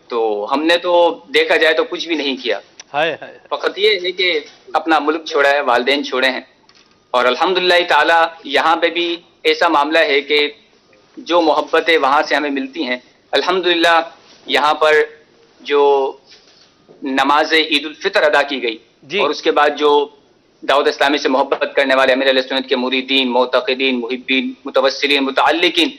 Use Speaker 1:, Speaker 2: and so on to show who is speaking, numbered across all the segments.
Speaker 1: تو ہم نے تو دیکھا جائے تو کچھ بھی نہیں کیا، فقط یہ ہے کہ اپنا ملک چھوڑا ہے، والدین چھوڑے ہیں، اور الحمدللہ تعالی یہاں پہ بھی ایسا معاملہ ہے کہ جو محبتیں وہاں سے ہمیں ملتی ہیں، الحمدللہ یہاں پر جو نماز عید الفطر ادا کی گئی، اور اس کے بعد جو دعوت اسلامی سے محبت کرنے والے امیر علیہ سنت کے مریدین، معتقدین، محبین، متوسلین، متعلقین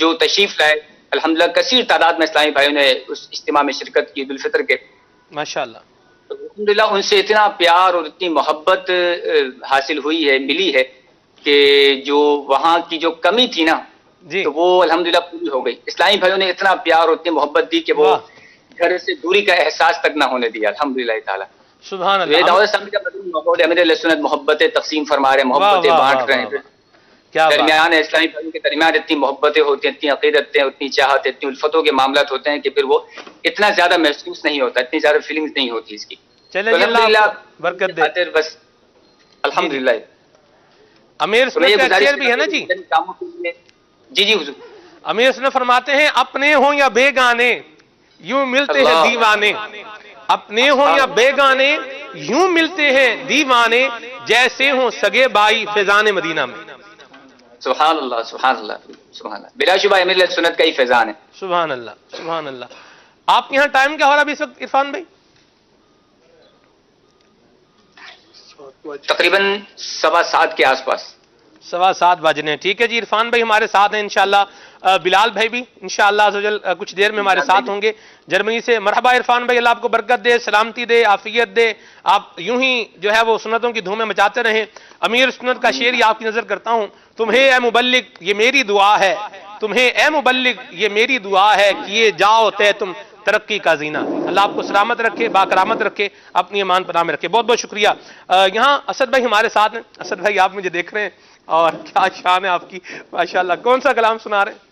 Speaker 1: جو تشریف لائے، الحمدللہ کثیر تعداد میں اسلامی بھائیوں نے اس اجتماع میں شرکت کی عید الفطر کے،
Speaker 2: ماشاءاللہ
Speaker 1: الحمدللہ ان سے اتنا پیار اور اتنی محبت حاصل ہوئی ہے، ملی ہے، کہ جو وہاں کی جو کمی تھی نا تو وہ الحمدللہ پوری ہو گئی۔ اسلامی بھائیوں نے اتنا پیار اور اتنی محبت دی کہ وہ گھر سے دوری کا احساس تک نہ ہونے دیا، الحمدللہ تعالی۔
Speaker 2: سبحان
Speaker 1: یہ
Speaker 2: اللہ،
Speaker 1: دعوت اسلامی کا مدنی ماحول، امیر علیہ سنت محبتیں تقسیم فرما رہے ہیں، محبتیں بانٹ رہے ہیں، درمیان اسلامی بھائیوں کے درمیان اتنی محبتیں ہوتی ہیں، اتنی عقیدتیں، اتنی چاہت، اتنی الفتوں کے معاملات ہوتے ہیں کہ پھر وہ اتنا زیادہ محسوس نہیں ہوتا، اتنی زیادہ فیلنگز نہیں ہوتی اس کی۔
Speaker 2: چلیں جی، اللہ آپ کو برکت دے۔
Speaker 1: بس الحمدللہ
Speaker 2: امیر سنت کا شعر بھی ہے نا جی،
Speaker 1: جی جی حضور،
Speaker 2: امیر سنت فرماتے ہیں اپنے ہوں یا بیگانے یوں ملتے ہیں دیوانے، اپنے ہوں یا بیگانے یوں ملتے ہیں دیوانے، جیسے ہوں سگے بائی فیضان مدینہ میں۔
Speaker 1: سبحان اللہ سبحان اللہ سبحان اللہ، بلا شبہ امیر علیہ سنت کا ہی فیضان ہے۔
Speaker 2: سبحان اللہ سبحان اللہ۔ آپ کے یہاں ٹائم کیا ہو رہا ہے اس وقت عرفان بھائی؟
Speaker 1: تقریباً 7:15 کے آس پاس،
Speaker 2: 7:15 بجنے۔ ٹھیک ہے جی، عرفان بھائی ہمارے ساتھ ہیں انشاءاللہ، بلال بھائی بھی انشاءاللہ عزوجل کچھ دیر میں ہمارے ساتھ ہوں گے جرمنی سے۔ مرحبا عرفان بھائی، اللہ آپ کو برکت دے، سلامتی دے، عافیت دے، آپ یوں ہی جو ہے وہ سنتوں کی دھومیں مچاتے رہیں۔ امیر سنت کا شعر یہ آپ کی نظر کرتا ہوں، تمہیں اے مبلغ یہ میری دعا ہے، تمہیں اے مبلغ یہ میری دعا ہے، کیے جاؤ تے تم ترقی کا زینہ۔ اللہ آپ کو سلامت رکھے، باکرامت رکھے، اپنی ایمان پناہ میں رکھے۔ بہت بہت شکریہ۔ یہاں اسد بھائی ہمارے ساتھ ہیں۔ اسد بھائی آپ مجھے دیکھ رہے ہیں اور کیا شان ہے آپ کی ماشاءاللہ۔ کون سا کلام سنا رہے ہیں؟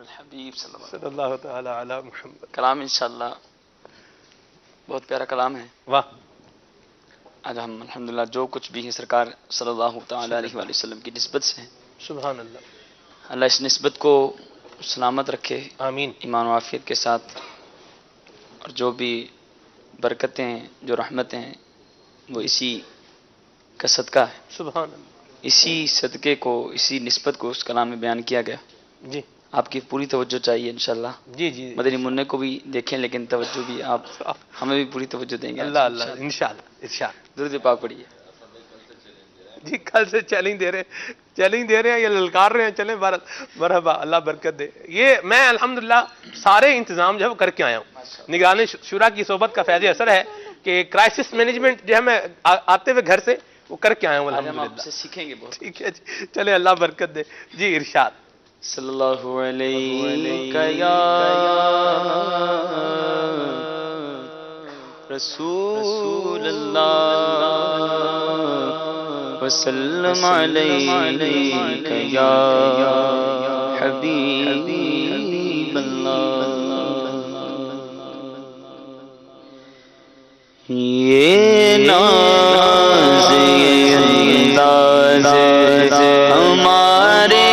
Speaker 3: الحبیب
Speaker 2: صلی اللہ تعالی علی محمد۔
Speaker 3: کلام انشاءاللہ بہت پیارا کلام ہے۔
Speaker 2: واہ،
Speaker 3: آج ہم الحمدللہ جو کچھ بھی ہے سرکار صلی اللہ تعالی علیہ وآلہ وسلم کی نسبت سے ہیں،
Speaker 2: سبحان اللہ،
Speaker 3: اللہ اس نسبت کو سلامت رکھے،
Speaker 2: آمین،
Speaker 3: ایمان و عافیت کے ساتھ، اور جو بھی برکتیں، جو رحمتیں ہیں وہ اسی کا صدقہ ہے۔
Speaker 2: سبحان اللہ،
Speaker 3: اسی صدقے کو، اسی نسبت کو اس کلام میں بیان کیا گیا۔
Speaker 2: جی
Speaker 3: آپ کی پوری توجہ چاہیے انشاءاللہ۔
Speaker 2: جی جی،
Speaker 3: مدنی منع کو بھی دیکھیں، لیکن توجہ بھی آپ ہمیں بھی پوری توجہ دیں گے۔
Speaker 2: اللہ اللہ، انشاءاللہ انشاءاللہ۔
Speaker 3: درود پاک پڑھیے۔
Speaker 2: جی کل سے چیلنج دے رہے ہیں یا للکار رہے ہیں، چلیں مرحبا، اللہ برکت دے۔ یہ میں الحمدللہ سارے انتظام جو ہے وہ کر کے آیا ہوں۔ نگران شورا کی صحبت کا فیض اثر ہے کہ کرائسس مینجمنٹ جو ہے میں آتے ہوئے گھر سے وہ کر کے آیا ہوں
Speaker 3: ہم آپ
Speaker 2: الحمدللہ۔
Speaker 3: سے سیکھیں گے بہت۔
Speaker 2: ٹھیک ہے جی، چلیں اللہ برکت دے۔ جی ارشاد۔
Speaker 3: صلی اللہ علیہ یا رسول اللہ وسلم علیہ یا حبیب اللہ۔ یہ ناز یہ انداز ہمارے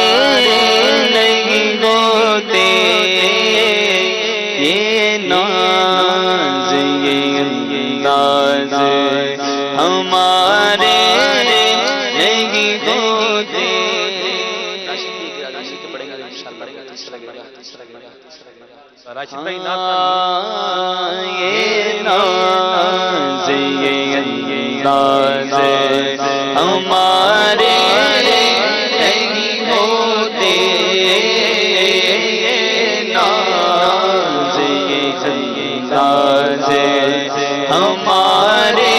Speaker 3: نہیں ہوتے، یہ ناز یہ انداز ہمارے نہیں ہوتے۔
Speaker 2: راشد بھائی
Speaker 3: یہ ناز یہ انداز ہمارے نہیں ہوتے، یہ ناز یہ انداز ہمارے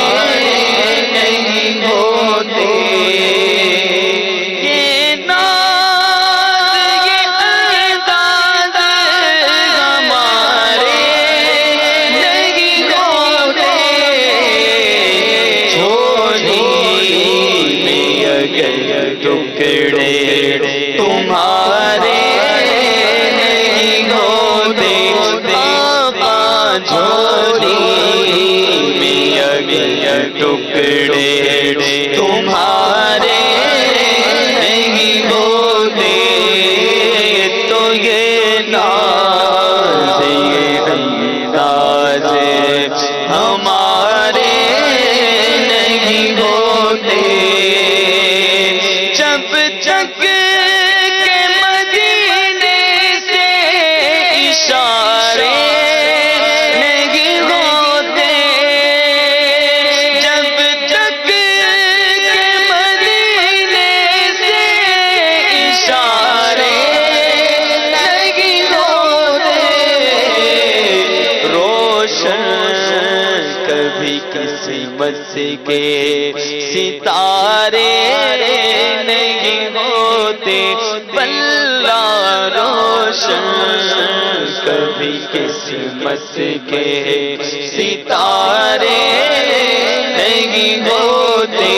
Speaker 3: نہیں ہوتے، یہ ناز یہ انداز ہمارے نہیں ہوتے، چھوڑی میں اگر ٹکڑے تمہارے نہیں ہوتے، آقا جھولی میں اگر ٹکڑے تمہارے نہیں ہوتے، تو یہ ناز یہ انداز ہمارے نہیں ہوتے جب تک کہ مدینے سے اشارے نہیں ہوتے جب تک کہ مدینے سے اشارے نہیں ہوتے روشن کبھی قسمت کے ستارے نہیں ہوتے بلّا روشن کبھی قسمت کے ستارے نہیں ہوتے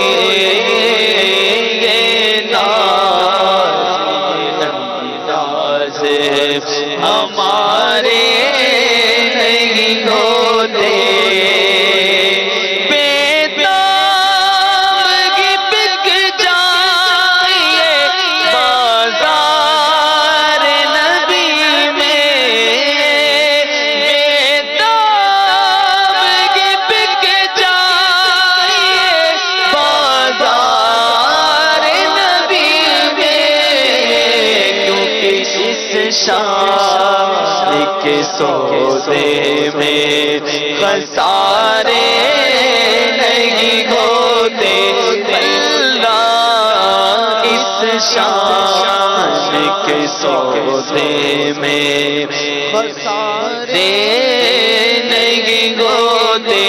Speaker 3: یہ ناز انداز ہمارے نہیں ہوتے شان کے سودے میں خسارے نہیں ہوتے اللہ اس شان کے سودے میں خسارے نہیں ہوتے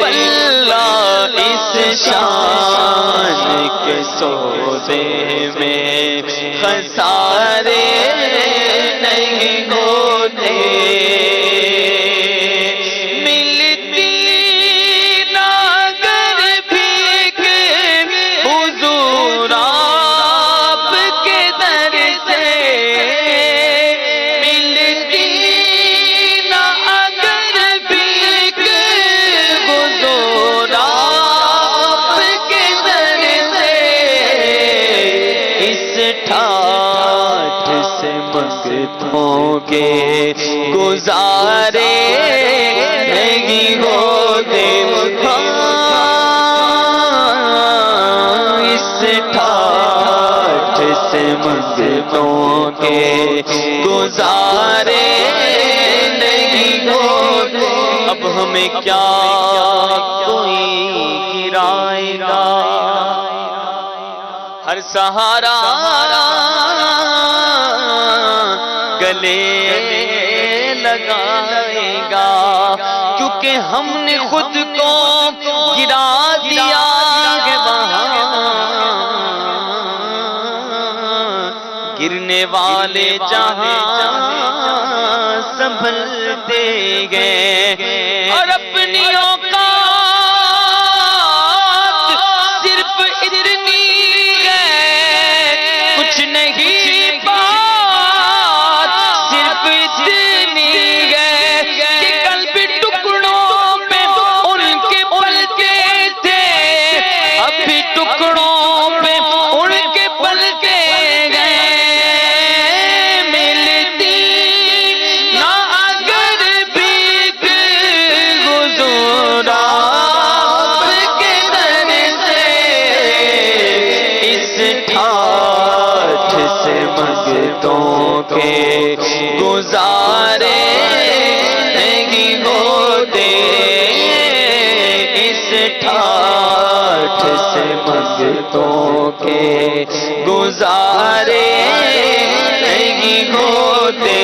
Speaker 3: اللہ اس شان کے سودے میں خسارے نہیں ہوتے ملتی نہ گر بھیک حضور آپ کے در سے ملتی نہ اگر بھیک حضور آپ کے در سے اس ٹھاٹھ سے منگتوں کے گزارے نہیں ہوتے اس ٹھاٹھ سے منگتوں کے گزارے نہیں ہوتے اب ہمیں کیا کوئی گرائے گا ہر سہارا گلے لگائے گا کیونکہ ہم نے خود کو گرا دیا ہے وہاں گرنے والے جہاں سنبھلتے گئے اور اپنی اوقات صرف اتنی ہے کچھ نہیں کے گزارے نہیں ہوتے اس ٹھاٹھ سے منگتوں کے گزارے نہیں ہوتے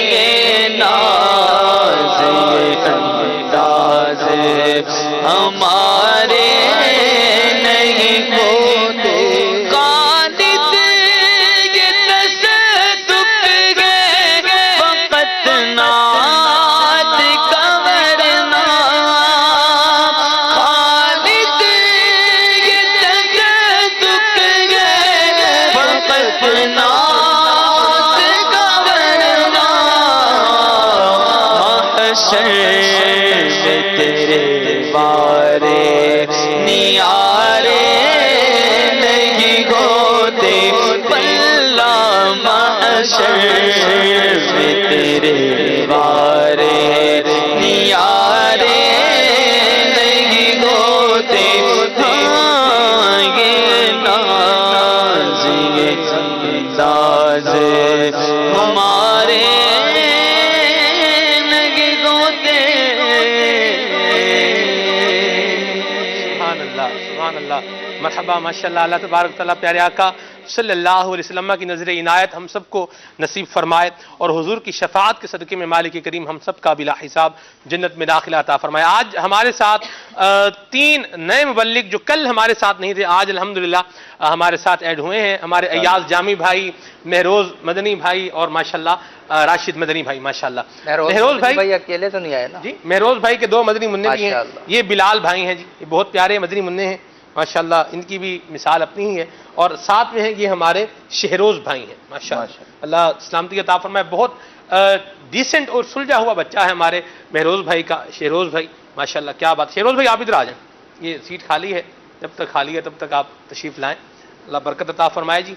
Speaker 3: یہ ناز یہ انداز ہمارے نہیں ہوتے تیرے بارے ہمارے لگے گوتے.
Speaker 2: سبحان اللہ سبحان اللہ. مرحبا ماشاء اللہ. اللہ تبارک تعالیٰ پیارے آقا صلی اللہ علیہ وسلم کی نظر عنایت ہم سب کو نصیب فرمائے اور حضور کی شفاعت کے صدقے میں مالک کریم ہم سب کا بلا حساب جنت میں داخلہ عطا فرمائے. آج ہمارے ساتھ 3 نئے مبلغ جو کل ہمارے ساتھ نہیں تھے آج الحمدللہ ہمارے ساتھ ایڈ ہوئے ہیں. ہمارے ایاز جامی بھائی، مہروز مدنی بھائی اور ماشاءاللہ راشد مدنی بھائی. ماشاءاللہ مہروز بھائی
Speaker 4: اکیلے تو نہیں آئے نا
Speaker 2: جی. مہروز بھائی کے 2 مدنی منع بھی ہیں. یہ بلال بھائی ہیں جی، یہ بہت پیارے مدنی منع ہیں ماشاءاللہ. ان کی بھی مثال اپنی ہی ہے. اور ساتھ میں ہیں یہ ہمارے شہروز بھائی ہیں ماشاءاللہ. اللہ سلامتی عطا فرمائے. بہت ڈیسنٹ اور سلجھا ہوا بچہ ہے ہمارے مہروز بھائی کا. شہروز بھائی ماشاءاللہ کیا بات. شہروز بھائی آپ ادھر آ جائیں، یہ سیٹ خالی ہے، جب تک خالی ہے تب تک آپ تشریف لائیں. اللہ برکت عطا فرمائے جی.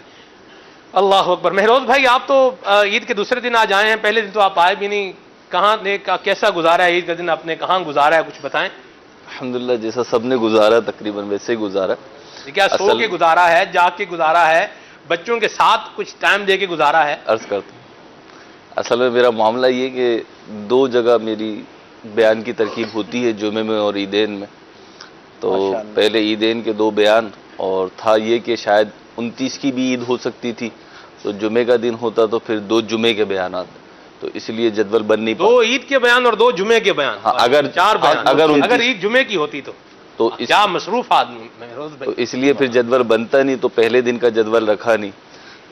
Speaker 2: اللہ اکبر. مہروز بھائی آپ تو عید کے دوسرے دن آج آئے ہیں، پہلے دن تو آپ آئے بھی نہیں. کہاں نے کیسا گزارا ہے عید کا دن؟ آپ نے کہاں گزارا ہے کچھ بتائیں.
Speaker 5: الحمدللہ جیسا سب نے گزارا تقریباً ویسے ہی گزارا.
Speaker 2: کیا سو کے گزارا ہے، جاگ کے گزارا ہے، بچوں کے ساتھ کچھ ٹائم دے کے گزارا ہے؟
Speaker 5: عرض کرتا ہوں اصل میں میرا معاملہ یہ کہ 2 جگہ میری بیان کی ترکیب ہوتی ہے، جمعے میں اور عیدین میں. تو پہلے عیدین کے 2 بیان، اور تھا یہ کہ شاید 29 کی بھی عید ہو سکتی تھی تو جمعے کا دن ہوتا تو پھر 2 جمعے کے بیانات. تو اس لیے جدول بن نہیں پا.
Speaker 2: 2 عید کے بیان اور 2 جمعے کے بیان.
Speaker 5: اگر
Speaker 2: 4 بیان.
Speaker 5: اگر
Speaker 2: عید جمعے کی ہوتی تو کیا مصروف آدمی مہروز
Speaker 5: تو
Speaker 2: بھائی.
Speaker 5: اس لیے پھر جدول بنتا نہیں تو پہلے دن کا جدول رکھا نہیں.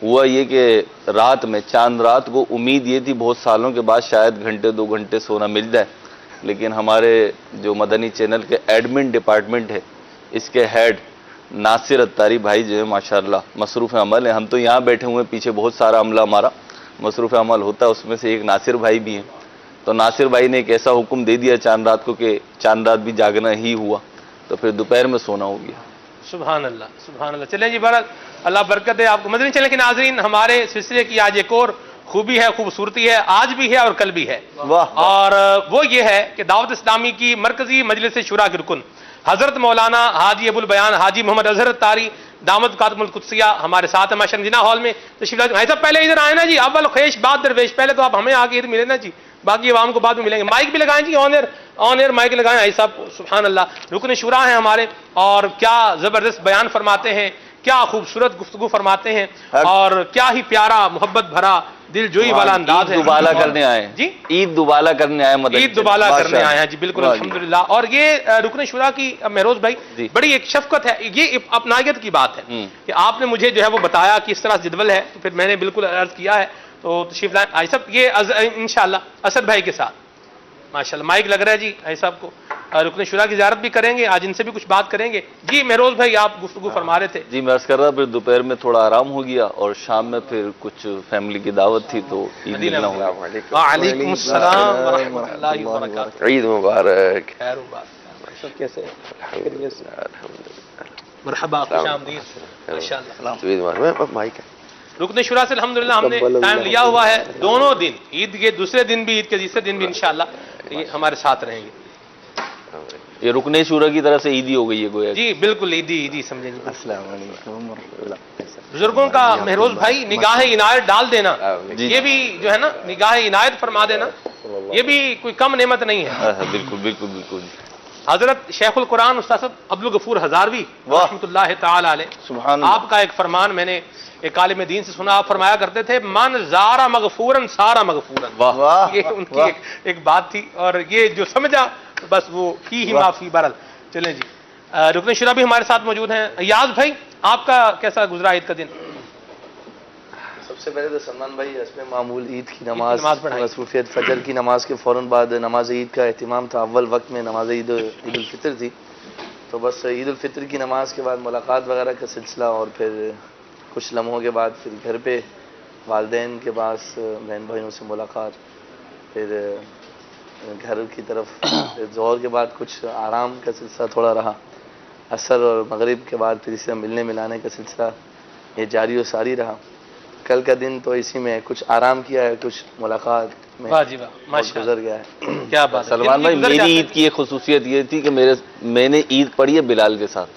Speaker 5: ہوا یہ کہ رات میں چاند رات کو امید یہ تھی بہت سالوں کے بعد شاید گھنٹے 2 گھنٹے سونا مل جائے، لیکن ہمارے جو مدنی چینل کے ایڈمن ڈپارٹمنٹ ہے اس کے ہیڈ ناصر اتاری بھائی جو ہے ماشاءاللہ مصروف عمل ہیں. ہم تو یہاں بیٹھے ہوئے ہیں، پیچھے بہت سارا عملہ ہمارا مصروف عمل ہوتا ہے، اس میں سے ایک ناصر بھائی بھی ہیں. تو ناصر بھائی نے ایک ایسا حکم دے دیا چاند رات کو کہ چاند رات بھی جاگنا ہی ہوا، تو پھر دوپہر میں سونا ہو گیا.
Speaker 2: سبحان اللہ سبحان اللہ. چلیں جی بہرحال اللہ برکت ہے آپ کو. مدنی چینل کے ناظرین، ہمارے سلسلے کی آج ایک اور خوبی ہے، خوبصورتی ہے، آج بھی ہے اور کل بھی ہے. اور وہ یہ ہے کہ دعوت اسلامی کی مرکزی مجلس شورا کے رکن حضرت مولانا حاجی ابو البیان حاجی محمد اظہر اتاری دامت کاتم القدسیہ ہمارے ساتھ ہیں ماشاءاللہ. جنا ہال میں تشریف لائے. بھائی صاحب پہلے ادھر آئے نا جی، اول خیش بات درویش. پہلے تو آپ ہمیں آگے ادھر ملے نا جی، باقی عوام کو بعد میں ملیں گے. مائک بھی لگائیں جی، آن ایئر مائک لگائیں. بھائی صاحب سبحان اللہ رکن شورا ہیں ہمارے، اور کیا زبردست بیان فرماتے ہیں، کیا خوبصورت گفتگو فرماتے ہیں، اور کیا ہی پیارا محبت بھرا دل جوئی والا انداز ہے.
Speaker 5: عید دوبالا کرنے آئے
Speaker 2: جی،
Speaker 5: عید دوبالا کرنے آئے مدنی
Speaker 2: عید دوبالا کرنے آئے ہیں جی. بالکل الحمدللہ. اور یہ رکن شورا کی مہروز بھائی بڑی ایک شفقت ہے، یہ اپنائیت کی بات ہے کہ آپ نے مجھے جو ہے وہ بتایا کہ اس طرح جدول ہے، تو پھر میں نے بالکل عرض کیا ہے. تو تشریف لائیں آئی صاحب. یہ انشاءاللہ اسد بھائی کے ساتھ ماشاءاللہ مائک لگ رہا ہے جی. آئی صاحب کو رکن شورا کی زیارت بھی کریں گے آج، ان سے بھی کچھ بات کریں گے. جی مہروز بھائی آپ گفتگو فرما رہے تھے.
Speaker 5: جی میں عرض کر رہا، پھر دوپہر میں تھوڑا آرام ہو گیا اور شام میں پھر کچھ فیملی کی دعوت تھی تو عید ملنا ہوا.
Speaker 2: وعلیکم السلام ورحمۃ اللہ وبرکاتہ.
Speaker 6: عید مبارک.
Speaker 2: خیر وبرکات.
Speaker 4: سب کیسے
Speaker 2: مرحبا، خوش آمدید. ماشاءاللہ
Speaker 6: عید مبارک. مائک ہے
Speaker 2: رکن شورا سے الحمدللہ ہم نے ٹائم لیا ہوا ہے. دونوں دن، عید کے دوسرے دن بھی، عید کے تیسرے دن بھی انشاءاللہ یہ ہمارے ساتھ رہیں گے.
Speaker 5: یہ رکن شورا کی طرف سے عیدی ہو گئی ہے گویا.
Speaker 2: جی بالکل عیدی سمجھیں گے.
Speaker 4: السلام علیکم ورحمۃ اللہ.
Speaker 2: بزرگوں کا مہروز بھائی نگاہ عنایت ڈال دینا، یہ بھی جو ہے نا نگاہ عنایت فرما دینا، یہ بھی کوئی کم نعمت نہیں ہے.
Speaker 5: بالکل بالکل بالکل.
Speaker 2: حضرت شیخ القرآن استاد عبدالغفور ہزاروی رحمۃ اللہ تعالی علیہ، آپ کا ایک فرمان میں نے ایک عالم دین سے سنا. آپ فرمایا کرتے تھے من زارا مغفورن سارا مغفورن. یہ ان کی ایک بات تھی، اور یہ جو سمجھا بس وہ ہی معافی. بہرحال چلیں جی، رکن شورا بھی ہمارے ساتھ موجود ہیں. ایاز بھائی آپ کا کیسا گزرا عید کا دن؟
Speaker 6: سب سے پہلے تو سلمان بھائی حسب معمول عید کی نماز
Speaker 2: پڑھائی.
Speaker 6: مصروفیت فجر کی نماز کے فوراً بعد نماز عید کا اہتمام تھا. اول وقت میں نماز عید الفطر تھی، تو بس عید الفطر کی نماز کے بعد ملاقات وغیرہ کا سلسلہ، اور پھر کچھ لمحوں کے بعد پھر گھر پہ والدین کے پاس بہن بھائیوں سے ملاقات، پھر گھر کی طرف. پھر ظہر کے بعد کچھ آرام کا سلسلہ تھوڑا رہا. عصر اور مغرب کے بعد پھر اسی طرح ملنے ملانے کا سلسلہ یہ جاری و ساری رہا. کل کا دن تو اسی میں کچھ آرام کیا ہے، کچھ ملاقات میں گزر گیا ہے.
Speaker 2: کیا بات.
Speaker 5: سلمان بھائی میری عید کی ایک خصوصیت یہ تھی کہ میں نے عید پڑھی ہے بلال کے ساتھ.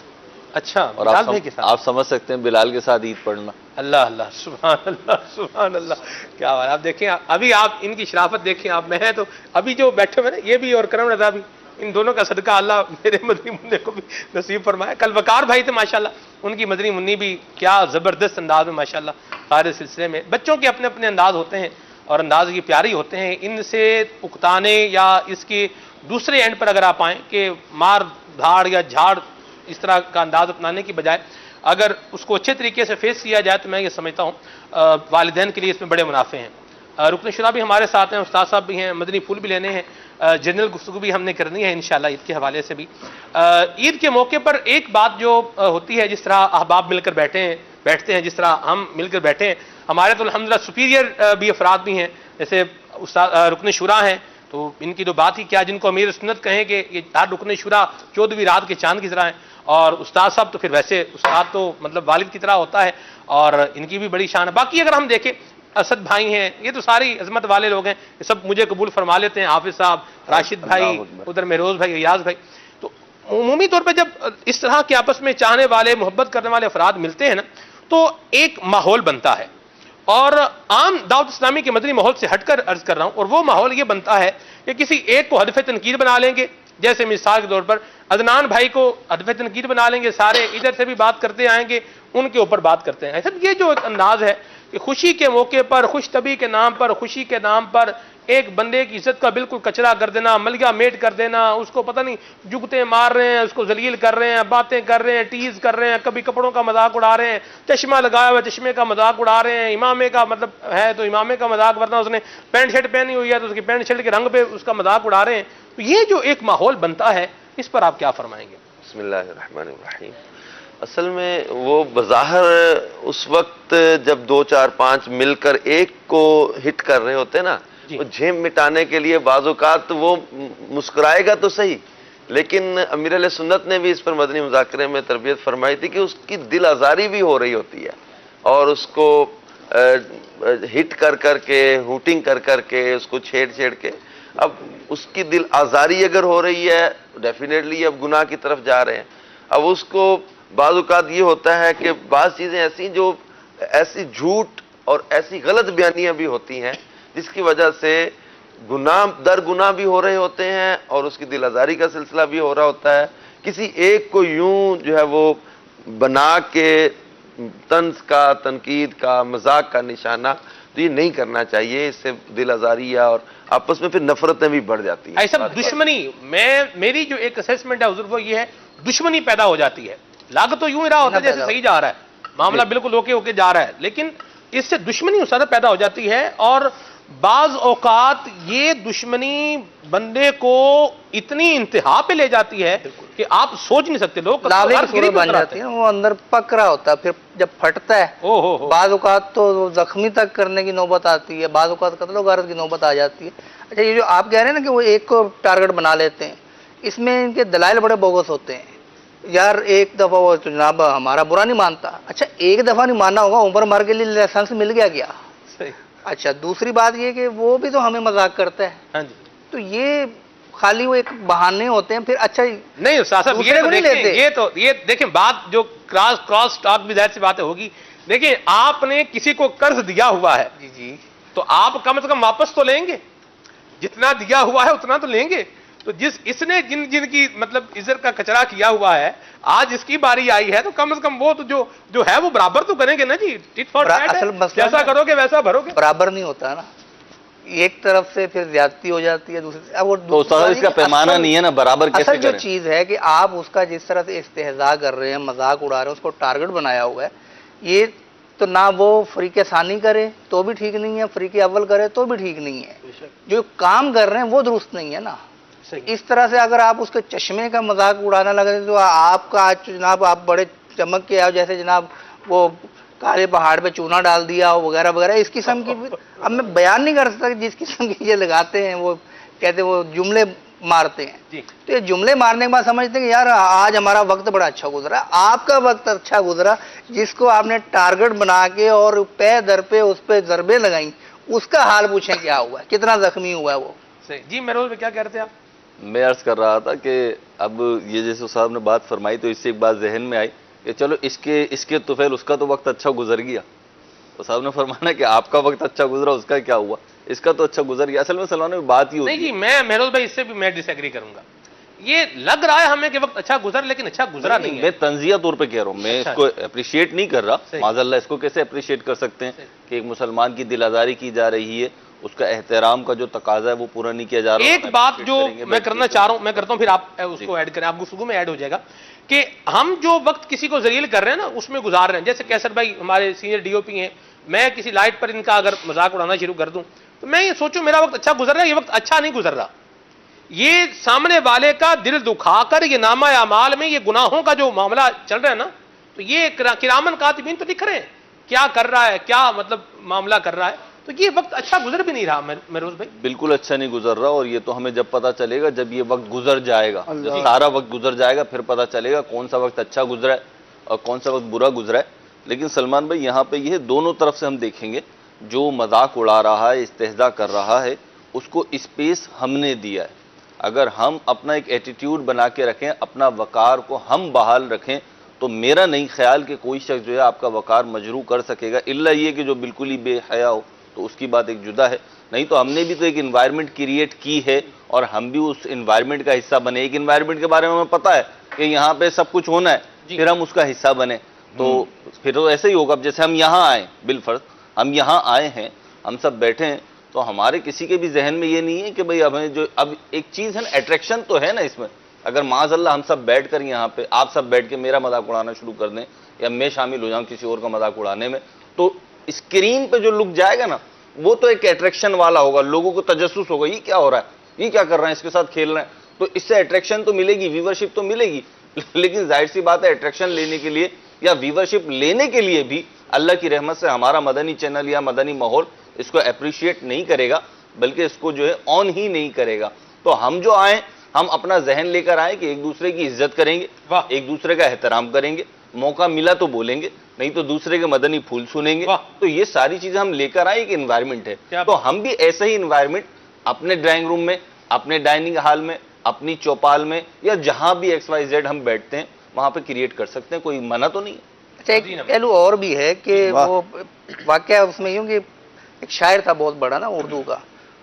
Speaker 2: اچھا
Speaker 5: اور
Speaker 2: بلال بھائی کے ساتھ
Speaker 5: آپ سمجھ سکتے ہیں بلال کے ساتھ عید پڑھنا.
Speaker 2: اللہ اللہ سبحان اللہ سبحان اللہ. کیا بات. آپ دیکھیں ابھی آپ ان کی شرافت دیکھیں آپ. میں تو ابھی جو بیٹھے ہوئے نا یہ بھی اور کرم رضا بھی, ان دونوں کا صدقہ اللہ میرے مدنی منی کو بھی نصیب فرمائے. کل وقار بھائی تھے ماشاءاللہ, ان کی مدنی منی بھی کیا زبردست انداز میں ماشاءاللہ سارے سلسلے میں. بچوں کے اپنے اپنے انداز ہوتے ہیں اور انداز یہ پیاری ہوتے ہیں. ان سے اکتانے یا اس کے دوسرے اینڈ پر اگر آپ آئیں کہ مار دھاڑ یا جھاڑ اس طرح کا انداز اپنانے کی بجائے اگر اس کو اچھے طریقے سے فیس کیا جائے تو میں یہ سمجھتا ہوں والدین کے لیے اس میں بڑے منافع ہیں. رکن شورا بھی ہمارے ساتھ ہیں, استاد صاحب بھی ہیں, مدنی پھول بھی لینے ہیں, جنرل گفتگو بھی ہم نے کرنی ہے انشاءاللہ عید کے حوالے سے بھی. عید کے موقع پر ایک بات جو ہوتی ہے, جس طرح احباب مل کر بیٹھتے ہیں, جس طرح ہم مل کر بیٹھے ہیں, ہمارے تو الحمدللہ سپیریئر بھی افراد بھی ہیں, جیسے استاد رکن شورا ہیں تو ان کی تو بات ہی کیا, جن کو امیر سنت کہیں کہ یہ رکن شورا 14ویں رات کے چاند کی طرح ہیں, اور استاد صاحب تو پھر ویسے استاد تو مطلب والد کی طرح ہوتا ہے اور ان کی بھی بڑی شان ہے. باقی اگر ہم دیکھیں اسد بھائی ہیں, یہ تو ساری عظمت والے لوگ ہیں, یہ سب مجھے قبول فرما لیتے ہیں, حافظ صاحب, راشد بھائی, ادھر مہروز بھائی, ریاض بھائی. تو عمومی طور پہ جب اس طرح کے آپس میں چاہنے والے محبت کرنے والے افراد ملتے ہیں نا تو ایک ماحول بنتا ہے. اور عام دعوت اسلامی کے مدنی ماحول سے ہٹ کر عرض کر رہا ہوں, اور وہ ماحول یہ بنتا ہے کہ کسی ایک کو ہدف تنقید بنا لیں گے, جیسے مثال کے طور پر عدنان بھائی کو ہدف تنقید بنا لیں گے, سارے ادھر سے بھی بات کرتے آئیں گے, ان کے اوپر بات کرتے ہیں. ایسا یہ جو انداز ہے کہ خوشی کے موقع پر, خوش طبی کے نام پر, خوشی کے نام پر ایک بندے کی عزت کا بالکل کچرا کر دینا, ملیا میٹ کر دینا, اس کو پتہ نہیں جگتے مار رہے ہیں, اس کو ذلیل کر رہے ہیں, باتیں کر رہے ہیں, ٹیز کر رہے ہیں, کبھی کپڑوں کا مذاق اڑا رہے ہیں, چشمہ لگایا ہوا چشمے کا مذاق اڑا رہے ہیں, امامے کا مطلب ہے تو امامے کا مذاق, ورنہ اس نے پینٹ شرٹ پہنی ہوئی ہے تو اس کی پینٹ شرٹ کے رنگ پہ اس کا مذاق اڑا رہے ہیں. تو یہ جو ایک ماحول بنتا ہے اس پر آپ کیا فرمائیں گے؟
Speaker 7: بسم اللہ الرحمن الرحیم. اصل میں وہ بظاہر اس وقت جب 2 4 5 مل کر ایک کو ہٹ کر رہے ہوتے نا, وہ جھیم مٹانے کے لیے بعض اوقات وہ مسکرائے گا تو صحیح, لیکن امیر علیہ سنت نے بھی اس پر مدنی مذاکرے میں تربیت فرمائی تھی کہ اس کی دل آزاری بھی ہو رہی ہوتی ہے, اور اس کو ہٹ کر کے, ہوٹنگ کر کے, اس کو چھیڑ کے, اب اس کی دل آزاری اگر ہو رہی ہے ڈیفینیٹلی اب گناہ کی طرف جا رہے ہیں. اب اس کو بعض اوقات یہ ہوتا ہے کہ بعض چیزیں ایسی جو ایسی جھوٹ اور ایسی غلط بیانیاں بھی ہوتی ہیں جس کی وجہ سے گناہ در گناہ بھی ہو رہے ہوتے ہیں اور اس کی دل آزاری کا سلسلہ بھی ہو رہا ہوتا ہے. کسی ایک کو یوں جو ہے وہ بنا کے طنز کا, تنقید کا, مذاق کا نشانہ تو یہ نہیں کرنا چاہیے. اس سے دل آزاری اور آپس میں پھر نفرتیں بھی بڑھ جاتی ہیں.
Speaker 2: ایسا دشمنی, میری جو ایک اسیسمنٹ ہے حضور وہ یہ ہے, دشمنی پیدا ہو جاتی ہے. لاگ تو یوں ہی رہا ہوتا ہے جیسے صحیح جا رہا ہے معاملہ, بالکل اوکے جا رہا ہے, لیکن اس سے دشمنی اس طرح پیدا ہو جاتی ہے. اور بعض اوقات یہ دشمنی بندے کو اتنی انتہا پہ لے جاتی ہے کہ آپ سوچ نہیں سکتے. لوگ
Speaker 4: بن جاتی ہیں, وہ اندر پک رہا ہوتا ہے, پھر جب پھٹتا ہے بعض اوقات تو زخمی تک کرنے کی نوبت آتی ہے, بعض اوقات قتل و غارت کی نوبت آ جاتی ہے. اچھا یہ جو آپ کہہ رہے ہیں نا کہ وہ ایک کو ٹارگٹ بنا لیتے ہیں, اس میں ان کے دلائل بڑے بوگس ہوتے ہیں. یار ایک دفعہ وہ جناب ہمارا برا نہیں مانتا, اچھا ایک دفعہ نہیں ماننا ہوگا, عمر مر کے لیے لائسنس مل گیا. اچھا دوسری بات یہ کہ وہ بھی تو ہمیں مذاق کرتا ہے, تو یہ خالی وہ ایک بہانے ہوتے ہیں. پھر اچھا
Speaker 2: نہیں صاحب یہ دیکھیں بات جو کراس ٹاک بھی ظاہر سی باتیں ہوگی. دیکھیں آپ نے کسی کو قرض دیا ہوا ہے,
Speaker 4: جی
Speaker 2: تو آپ کم از کم واپس تو لیں گے, جتنا دیا ہوا ہے اتنا تو لیں گے. تو اس نے جن کی مطلب عزت کا کچرا کیا ہوا ہے, آج اس کی باری آئی ہے تو کم از کم وہ تو جو ہے وہ برابر تو کریں گے نا جی. جیسا کرو گے ویسا بھرو گے.
Speaker 4: برابر نہیں ہوتا نا, ایک طرف سے پھر زیادتی ہو جاتی ہے, دوسری
Speaker 5: سے اس کا پیمانہ نہیں ہے نا, برابر کیسے کریں.
Speaker 4: اصل جو چیز ہے کہ آپ اس کا جس طرح سے استہزاء کر رہے ہیں, مذاق اڑا رہے ہیں, اس کو ٹارگٹ بنایا ہوا ہے, یہ تو نہ وہ فریق ثانی کرے تو بھی ٹھیک نہیں ہے, فریق اول کرے تو بھی ٹھیک نہیں ہے. جو کام کر رہے ہیں وہ درست نہیں ہے نا. اس طرح سے اگر آپ اس کے چشمے کا مذاق اڑانا لگے تو آپ کا جناب آپ بڑے چمک کے آؤ, جیسے جناب وہ کالے پہاڑ پہ چونا ڈال دیا ہو وغیرہ وغیرہ, اس قسم کی. اب میں بیان نہیں کر سکتا جس قسم کی یہ لگاتے ہیں, وہ کہتے ہیں وہ جملے مارتے ہیں. تو یہ جملے مارنے کے بعد سمجھتے ہیں کہ یار آج ہمارا وقت بڑا اچھا گزرا. آپ کا وقت اچھا گزرا جس کو آپ نے ٹارگٹ بنا کے اور پے در پہ اس پہ ضربیں لگائیں, اس کا حال پوچھیں کیا ہوا ہے, کتنا زخمی ہوا ہے وہ.
Speaker 2: جی مہروز میں کیا کہہ رہے تھے آپ؟
Speaker 5: میں عرض کر رہا تھا کہ اب یہ جیسے صاحب نے بات فرمائی تو اس سے ایک بات ذہن میں آئی کہ چلو اس کے طفیل اس کا تو وقت اچھا گزر گیا، تو صاحب نے فرمانا کہ آپ کا وقت اچھا گزرا، اس کا کیا ہوا، اس کا تو اچھا گزر گیا. اصل میں سلمان میں بات ہی ہوتی
Speaker 2: نہیں جی، میں مہروز بھائی اس سے بھی میں ڈس ایگری کروں گا. یہ لگ رہا ہے ہمیں کہ وقت اچھا گزر، لیکن اچھا گزرا نہیں ہے.
Speaker 5: میں تنزیہ طور پہ کہہ رہا ہوں، میں اس کو اپریشیٹ نہیں کر رہا. معاذ اللہ اس کو کیسے اپریشیٹ کر سکتے ہیں کہ ایک مسلمان کی دل آزاری کی جا رہی ہے، اس کا احترام کا جو تقاضا ہے وہ پورا نہیں کیا جا رہا.
Speaker 2: ایک بات جو میں کرنا چاہ رہا ہوں، میں کرتا ہوں، پھر آپ اس کو ایڈ کریں، آپ گفتگو میں ایڈ ہو جائے گا، کہ ہم جو وقت کسی کو ذلیل کر رہے ہیں نا اس میں گزار رہے ہیں. جیسے کیسر بھائی ہمارے سینئر ڈی او پی ہیں، میں کسی لائٹ پر ان کا اگر مذاق اڑانا شروع کر دوں تو میں یہ سوچوں میرا وقت اچھا گزر رہا ہے، یہ وقت اچھا نہیں گزر رہا. یہ سامنے والے کا دل دکھا کر یہ نامہ اعمال میں یہ گناہوں کا جو معاملہ چل رہا ہے نا، تو یہ کرامن کاتبین تو لکھ رہے ہیں کیا کر رہا ہے، کیا مطلب معاملہ کر رہا ہے. تو یہ وقت اچھا گزر بھی نہیں رہا مہروز بھائی.
Speaker 5: بالکل اچھا نہیں گزر رہا، اور یہ تو ہمیں جب پتا چلے گا جب یہ وقت گزر جائے گا، جب سارا وقت گزر جائے گا پھر پتا چلے گا کون سا وقت اچھا گزرا ہے اور کون سا وقت برا گزرا ہے. لیکن سلمان بھائی یہاں پہ یہ دونوں طرف سے ہم دیکھیں گے، جو مذاق اڑا رہا ہے، استہزاء کر رہا ہے، اس کو اسپیس ہم نے دیا ہے. اگر ہم اپنا ایک ایٹیٹیوڈ بنا کے رکھیں، اپنا وقار کو ہم بحال رکھیں، تو میرا نہیں خیال کہ کوئی شخص جو ہے آپ کا وقار مجروح کر سکے گا، الا یہ کہ جو بالکل ہی بے حیا ہو تو اس کی بات ایک جدا ہے. نہیں تو ہم نے بھی تو ایک انوائرمنٹ کریٹ کی ہے اور ہم بھی اس انوائرمنٹ کا حصہ بنے. ایک انوائرمنٹ کے بارے میں ہمیں پتا ہے کہ یہاں پہ سب کچھ ہونا ہے، پھر ہم اس کا حصہ بنے، تو پھر تو ایسے ہی ہوگا. اب جیسے ہم یہاں آئے، بالفرض ہم یہاں آئے ہیں، ہم سب بیٹھے ہیں، تو ہمارے کسی کے بھی ذہن میں یہ نہیں ہے کہ بھئی ہمیں جو اب ایک چیز ہے نا، اٹریکشن تو ہے نا اس میں. اگر معاذ اللہ ہم سب بیٹھ کر یہاں پہ آپ سب بیٹھ کے میرا مذاق اڑانا شروع کر دیں یا میں شامل ہو جاؤں کسی اور کا مذاق اڑانے میں، تو اسکرین پہ جو لک جائے گا نا وہ تو ایک اٹریکشن والا ہوگا، لوگوں کو تجسس ہوگا یہ کیا ہو رہا ہے، یہ کیا کر رہے ہیں، اس کے ساتھ کھیل رہے ہیں. تو اس سے اٹریکشن تو ملے گی، ویورشپ تو ملے گی، لیکن ظاہر سی بات ہے اٹریکشن لینے کے لیے یا ویورشپ لینے کے لیے بھی اللہ کی رحمت سے ہمارا مدنی چینل یا مدنی ماحول اس کو اپریشیٹ نہیں کرے گا، بلکہ اس کو جو ہے آن ہی نہیں کرے گا. تو ہم جو آئیں، ہم اپنا ذہن لے کر آئیں کہ ایک دوسرے کی عزت کریں گے، ایک دوسرے کا احترام کریں گے، موقع ملا تو بولیں گے، نہیں تو دوسرے کے مدنی پھول سنیں گے. تو یہ ساری چیزیں ہم لے کر آئے، ایک انوائرمنٹ ہے. تو ہم بھی ایسا ہی انوائرمنٹ اپنے ڈرائنگ روم میں، اپنے ڈائننگ ہال میں، اپنی چوپال میں یا جہاں بھی ایکس وائی زیڈ ہم بیٹھتے ہیں وہاں پہ کریٹ کر سکتے ہیں، کوئی منع تو نہیں ہے.
Speaker 4: اچھا ایک پہلو اور بھی ہے کہ وہ واقعہ اس میں یوں کہ ایک شاعر تھا بہت بڑا نا اردو کا،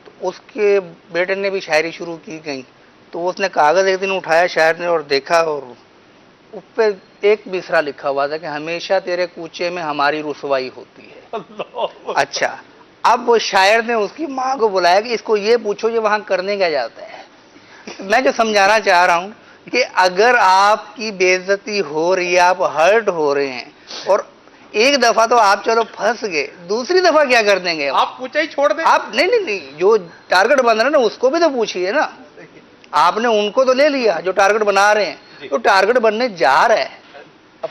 Speaker 4: تو اس کے بیٹے نے بھی شاعری شروع کی گئی، تو اس نے کاغذ ایک دن اٹھایا شاعر نے اور دیکھا، اور اس پہ ایک مصرع لکھا ہوا تھا کہ ہمیشہ تیرے کوچے میں ہماری رسوائی ہوتی ہے. اچھا اب وہ شاعر نے اس کی ماں کو بلایا کہ اس کو یہ پوچھو یہ وہاں کرنے کیا جاتا ہے. میں جو سمجھانا چاہ رہا ہوں کہ اگر آپ کی بے عزتی ہو رہی ہے، آپ ہرٹ ہو رہے ہیں، اور ایک دفعہ تو آپ چلو پھنس گئے، دوسری دفعہ کیا کر دیں گے
Speaker 2: آپ پوچھا ہی چھوڑ دیں.
Speaker 4: آپ نہیں جو ٹارگٹ بن رہا ہے نا اس کو بھی تو پوچھیے نا. آپ نے ان کو تو لے لیا جو ٹارگٹ بنا رہے ہیں، تو ٹارگٹ بننے جا رہا ہے،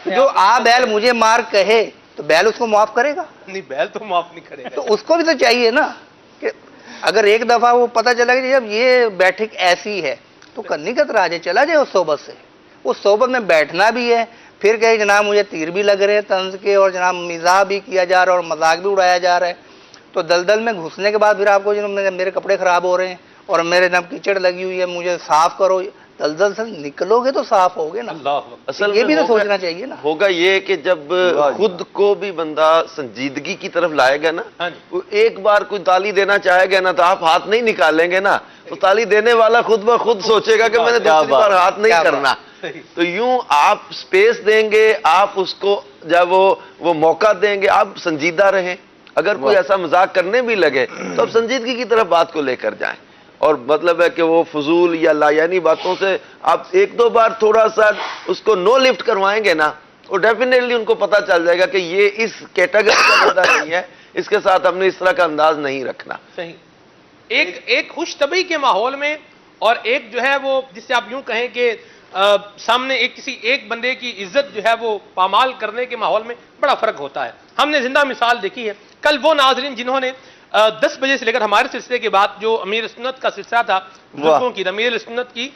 Speaker 4: جو آ بیل مجھے مار کہے تو بیل اس کو معاف کرے گا؟
Speaker 2: نہیں، بیل تو معاف نہیں کرے گا.
Speaker 4: تو اس کو بھی تو چاہیے نا کہ اگر ایک دفعہ وہ پتہ چلا کہ جب یہ بیٹھک ایسی ہے تو کنی کا تراج ہے، چلا جائے اس صحبت سے. اس صحبت میں بیٹھنا بھی ہے، پھر کہے جناب مجھے تیر بھی لگ رہے ہیں طنز کے، اور جناب مزاح بھی کیا جا رہا ہے اور مذاق بھی اڑایا جا رہا ہے، تو دلدل میں گھسنے کے بعد پھر آپ کو جناب میرے کپڑے خراب ہو رہے ہیں اور میرے جناب کیچڑ لگی ہوئی ہے، مجھے صاف کرو. دلدل سے نکلو گے تو صاف ہوگے نا.
Speaker 7: اصل
Speaker 4: یہ بھی تو سوچنا چاہیے نا.
Speaker 7: ہوگا یہ کہ جب خود کو بھی بندہ سنجیدگی کی طرف لائے گا نا، ایک بار کوئی تالی دینا چاہے گا نا تو آپ ہاتھ نہیں نکالیں گے نا، تو تالی دینے والا خود بخود سوچے گا کہ میں نے دوسری بار ہاتھ نہیں کرنا. تو یوں آپ سپیس دیں گے، آپ اس کو جب وہ موقع دیں گے، آپ سنجیدہ رہیں. اگر کوئی ایسا مذاق کرنے بھی لگے تو آپ سنجیدگی کی طرف بات کو لے کر جائیں، اور مطلب ہے کہ وہ فضول یا لایانی باتوں سے آپ ایک دو بار تھوڑا سا اس کو نو لفٹ کروائیں گے نا، تو ڈیفینیٹلی ان کو پتا چل جائے گا کہ یہ اس کیٹیگری کا بندہ نہیں ہے، اس کے ساتھ ہم نے اس طرح کا انداز نہیں رکھنا.
Speaker 2: صحیح. ایک خوش طبعی کے ماحول میں اور ایک جو ہے وہ جس سے آپ یوں کہیں کہ سامنے کسی ایک بندے کی عزت جو ہے وہ پامال کرنے کے ماحول میں بڑا فرق ہوتا ہے. ہم نے زندہ مثال دیکھی ہے. کل وہ ناظرین جنہوں نے 10 بجے سے لے کر ہمارے سلسلے کے بعد جو امیر سنت کا سلسلہ تھا بزرگوں کی، امیر سنت کی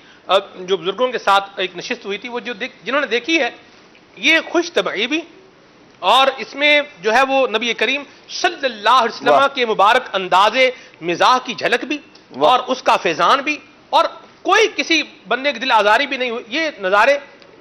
Speaker 2: جو بزرگوں کے ساتھ ایک نشست ہوئی تھی، وہ جنہوں نے دیکھی ہے، یہ خوش طبعی بھی اور اس میں جو ہے وہ نبی کریم صلی اللہ علیہ وسلم کے مبارک انداز مزاح کی جھلک بھی اور اس کا فیضان بھی، اور کوئی کسی بندے کی دل آزاری بھی نہیں ہوئی. یہ نظارے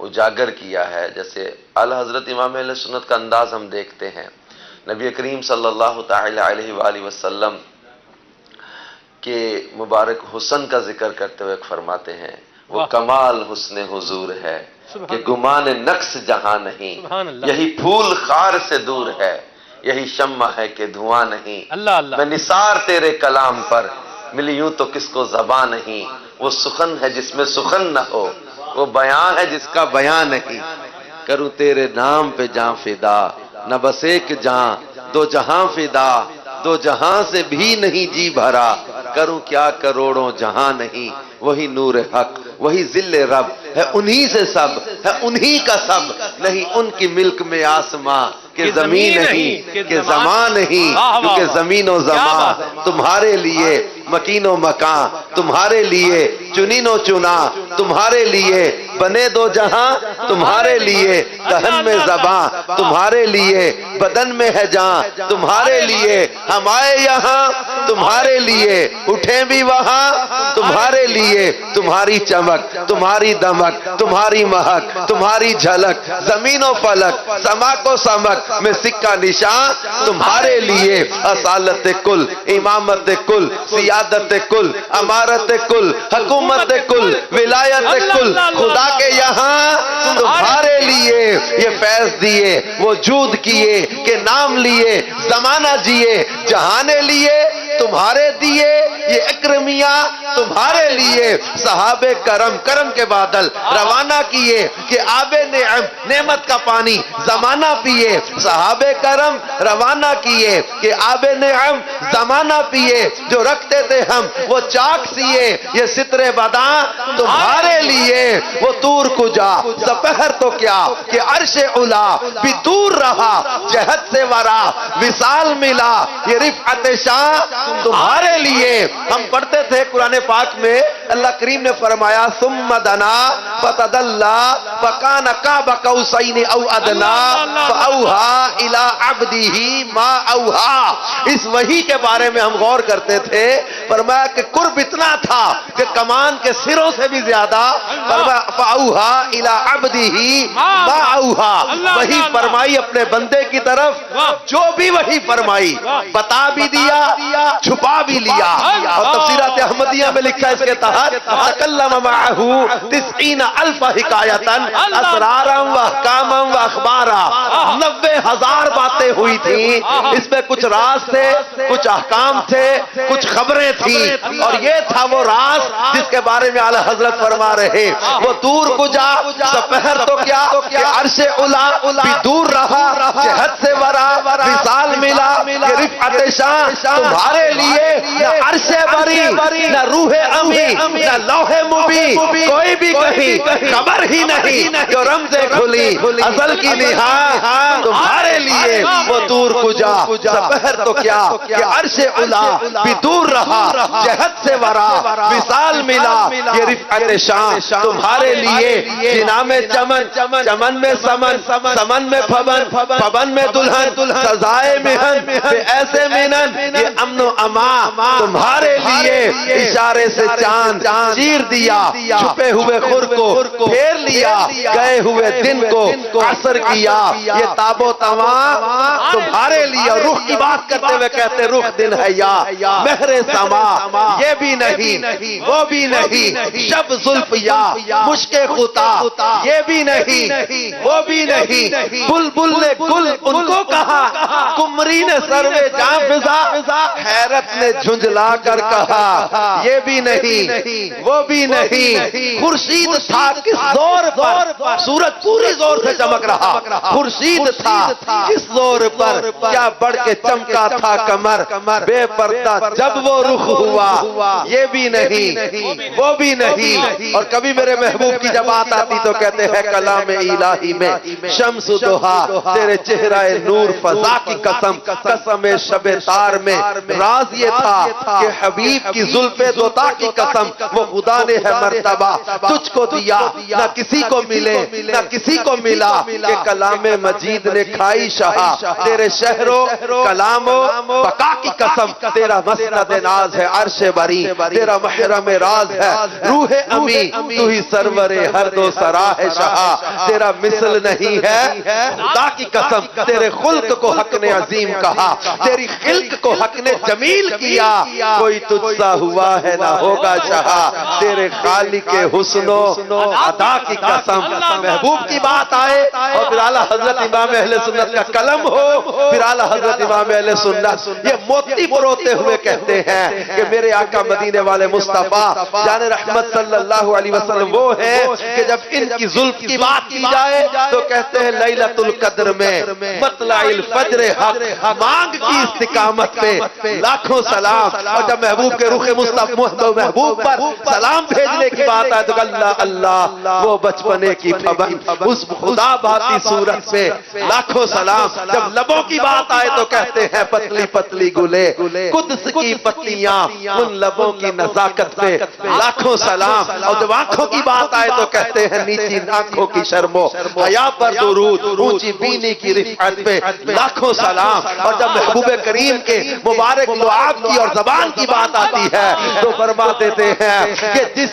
Speaker 7: اجاگر کیا ہے. جیسے اعلیٰ حضرت امام اہل سنت کا انداز ہم دیکھتے ہیں. نبی کریم صلی اللہ تعالی علیہ وآلہ وسلم کے مبارک حسن کا ذکر کرتے ہوئے فرماتے ہیں وہ کمال حسن حضور ہے کہ گمان نقص جہاں نہیں, یہی پھول خار سے دور ہے, یہی شمع ہے کہ دھواں نہیں. میں نثار تیرے کلام پر ملی یوں تو کس کو زبان نہیں. وہ سخن ہے جس میں سخن نہ ہو, وہ بیان ہے جس کا بیان نہیں. کروں تیرے نام پہ جاں فدا, نہ بس ایک جاں دو جہاں فدا, دو جہاں سے بھی نہیں جی بھرا, کروں کیا کروڑوں جہاں نہیں. وہی نور حق وہی ذل رب ہے, انہی سے سب ہے انہی کا سب, نہیں ان کی ملک میں آسماں کہ زمین نہیں کہ زمان نہیں, کیونکہ زمین و زمان تمہارے لیے, مکین و مکان تمہارے لیے, چنین و چنا تمہارے لیے, بنے دو جہاں تمہارے لیے, دہن میں زباں تمہارے لیے, بدن میں ہے جان تمہارے لیے. ہم آئے یہاں تمہارے لیے, اٹھیں بھی وہاں تمہارے لیے. تمہاری چمک تمہاری دمک تمہاری مہک تمہاری جھلک, زمین و فلک سما کو سمک میں سکہ نشان تمہارے لیے. اصالت کل امامت کل سیادت کل امارت کل حکومت کل ولایت کل, خدا کے یہاں تمہارے لیے یہ فیض دیے, وہ جود کیے کہ نام لیے, زمانہ جیے جہانے لیے تمہارے دیے, یہ اکرمیاں تمہارے لیے. صحابہ کرم کرم کے بادل روانہ کیے کہ آب نعم نعمت کا پانی زمانہ پیے. صحابہ کرم روانہ کیے کہ آب نعم زمانہ پیے. جو رکھتے تھے ہم وہ چاک سیے, یہ ستر بداں تمہارے لیے. وہ طور کجا سپہر تو کیا کہ عرش علا بھی دور رہا, جہت سے ورا وصال ملا, یہ رفعت شان تمہارے لیے. ہم پڑھتے تھے قرآن پاک میں اللہ کریم نے فرمایا ثم دنا فتدلا فکان قاب قوسین او ادنا فاوحا الی عبدہ ما اوحا. اس وحی کے بارے میں ہم غور کرتے تھے, فرمایا کہ قرب اتنا تھا کہ کمان کے سروں سے بھی زیادہ. فرمایا فاوحا الی عبدہ ما اوحا, وحی فرمائی اپنے بندے کی طرف, جو بھی وحی فرمائی بتا بھی دیا چھپا بھی لیا. اور تفسیرات احمدیہ میں لکھا اس کے تحت تکلم معہ 90,000 حکایتاً اسرارا و احکاما و اخبارا, 90,000 باتیں ہوئی تھیں. اس میں کچھ راز تھے, کچھ احکام تھے, کچھ خبریں تھیں, اور یہ تھا وہ راز جس کے بارے میں اعلیٰ حضرت فرما رہے وہ دور کجا سپہر تو کیا کہ عرش علا بھی دور رہا, جہت سے ورا وصال ملا, کہ رفعت شان تمہارے لیے. نہ عرش بری نہ روح امی نہ لوح مبین, کوئی بھی کہیں خبر ہی نہیں, جو رمز کھلی ازل کی نہا تمہارے لیے. وہ دور کجا سپہر تو کیا کہ عرش علا بھی دور رہا, جہت سے ورا وصال ملا, یہ رفعت شان تمہارے لیے. جنا میں چمن چمن میں سمن سمن میں پھبن پھبن میں دلہن, سزائے مہن بے ایسے منن, یہ امن و امان تمہارے لیے. اشارے سے چاند چیر دیا, چھپے ہوئے خور کو پھیر لیا, گئے ہوئے دن کو عصر کیا, یہ تاب و تمام تمہارے لیے. اور رخ کی بات کرتے ہوئے کہتے رخ دن ہے یا مہر سما, یہ بھی نہیں وہ بھی نہیں, شب زلف یا مشک خطا, یہ بھی نہیں وہ بھی نہیں, بلبل نے گل ان کو کہا, کمری نے سروے جاں فضا, حیرت نے جھنجلا کر کہا یہ بھی نہیں وہ بھی نہیں. خورشید تھا کس زور پر, سورج پوری زور سے چمک رہا, خورشید تھا کس زور پر, کیا بڑھ کے چمکا تھا کمر, بے پردہ جب وہ رخ ہوا, یہ بھی نہیں وہ بھی نہیں. اور کبھی میرے محبوب کی جب بات آتی تو کہتے ہیں کلام الہی میں شمس دوہا تیرے چہرہ نور فضا کی قسم, قسم شب تار میں رات
Speaker 8: راز یہ تھا کہ حبیب کی زلف دوتا کی قسم وہ خدا نے ہے مرتبہ تجھ کو دیا نہ کسی کو ملے نہ کسی کو ملا کہ کلام مجید نے کھائی شہا تیرے شہرو کلامو بقا کی قسم تیرا مسند ناز ہے عرش بری تیرا محرم راز ہے روح امی تو ہی سرور ہر دو سرا ہے شہا تیرا مثل نہیں ہے خدا کی قسم تیرے خلق کو حق نے عظیم کہا تیری خلق کو حق نے جمیل کیا کوئی تجھ سا ہوا ہے نہ ہوگا شہا تیرے خالق کے حسن و ادا کی قسم محبوب کی بات آئے اور پھر اعلیٰ حضرت امام اہل سنت کا قلم ہو پھر اعلیٰ حضرت امام اہل سنت یہ موتی پروتے ہوئے کہتے ہیں کہ میرے آقا مدینے والے مصطفیٰ جان رحمت صلی اللہ علیہ وسلم وہ ہیں کہ جب ان کی زلف کی بات کی جائے تو کہتے ہیں لیلۃ القدر میں مطلع الفجر حق مانگ کی استقامت پہ لاکھوں سلام اور جب محبوب کے رخ مصطفیٰ محبوب پر سلام بھیجنے کی بات آئے تو اللہ اللہ وہ بچپنے کی پابند اس خدا بھاتی صورت پہ لاکھوں سلام جب لبوں کی بات آئے تو کہتے ہیں پتلی پتلی گلے قدس کی پتلیاں ان لبوں کی نزاکت پہ لاکھوں سلام اور جب آنکھوں کی بات آئے تو کہتے ہیں نیچی آنکھوں کی شرم و حیا پر درود اونچی بینی کی رفعت پہ لاکھوں سلام اور جب محبوب کریم کے مبارک لعاب کی اور زبان کی بات آتی ہے تو فرما دیتے ہیں کہ جس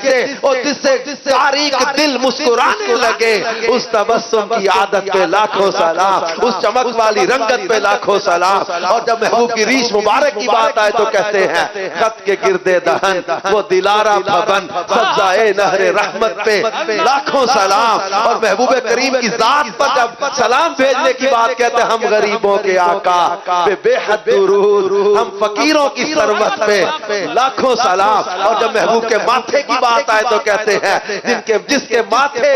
Speaker 8: سے تاریک دل مسکرانے لگے اس تبسم کی عادت پہ لاکھوں سلام اس چمک والی رنگت پہ لاکھوں سلام اور جب محبوب کی ریش مبارک کی بات آئے تو کہتے ہیں خط کے گردے دہن وہ دلارا بھون سبزائے نہر رحمت پہ لاکھوں سلام اور محبوب کریم کی ذات پر جب سلام بھیجنے کی بات کہتے ہیں ہم غریبوں کے آقا پہ بے حد درود ہم فقیروں کی ثروت پہ لاکھوں سلام اور جب محبوب کے ماتھے کی بات آئے تو کہتے ہیں جس کے ماتھے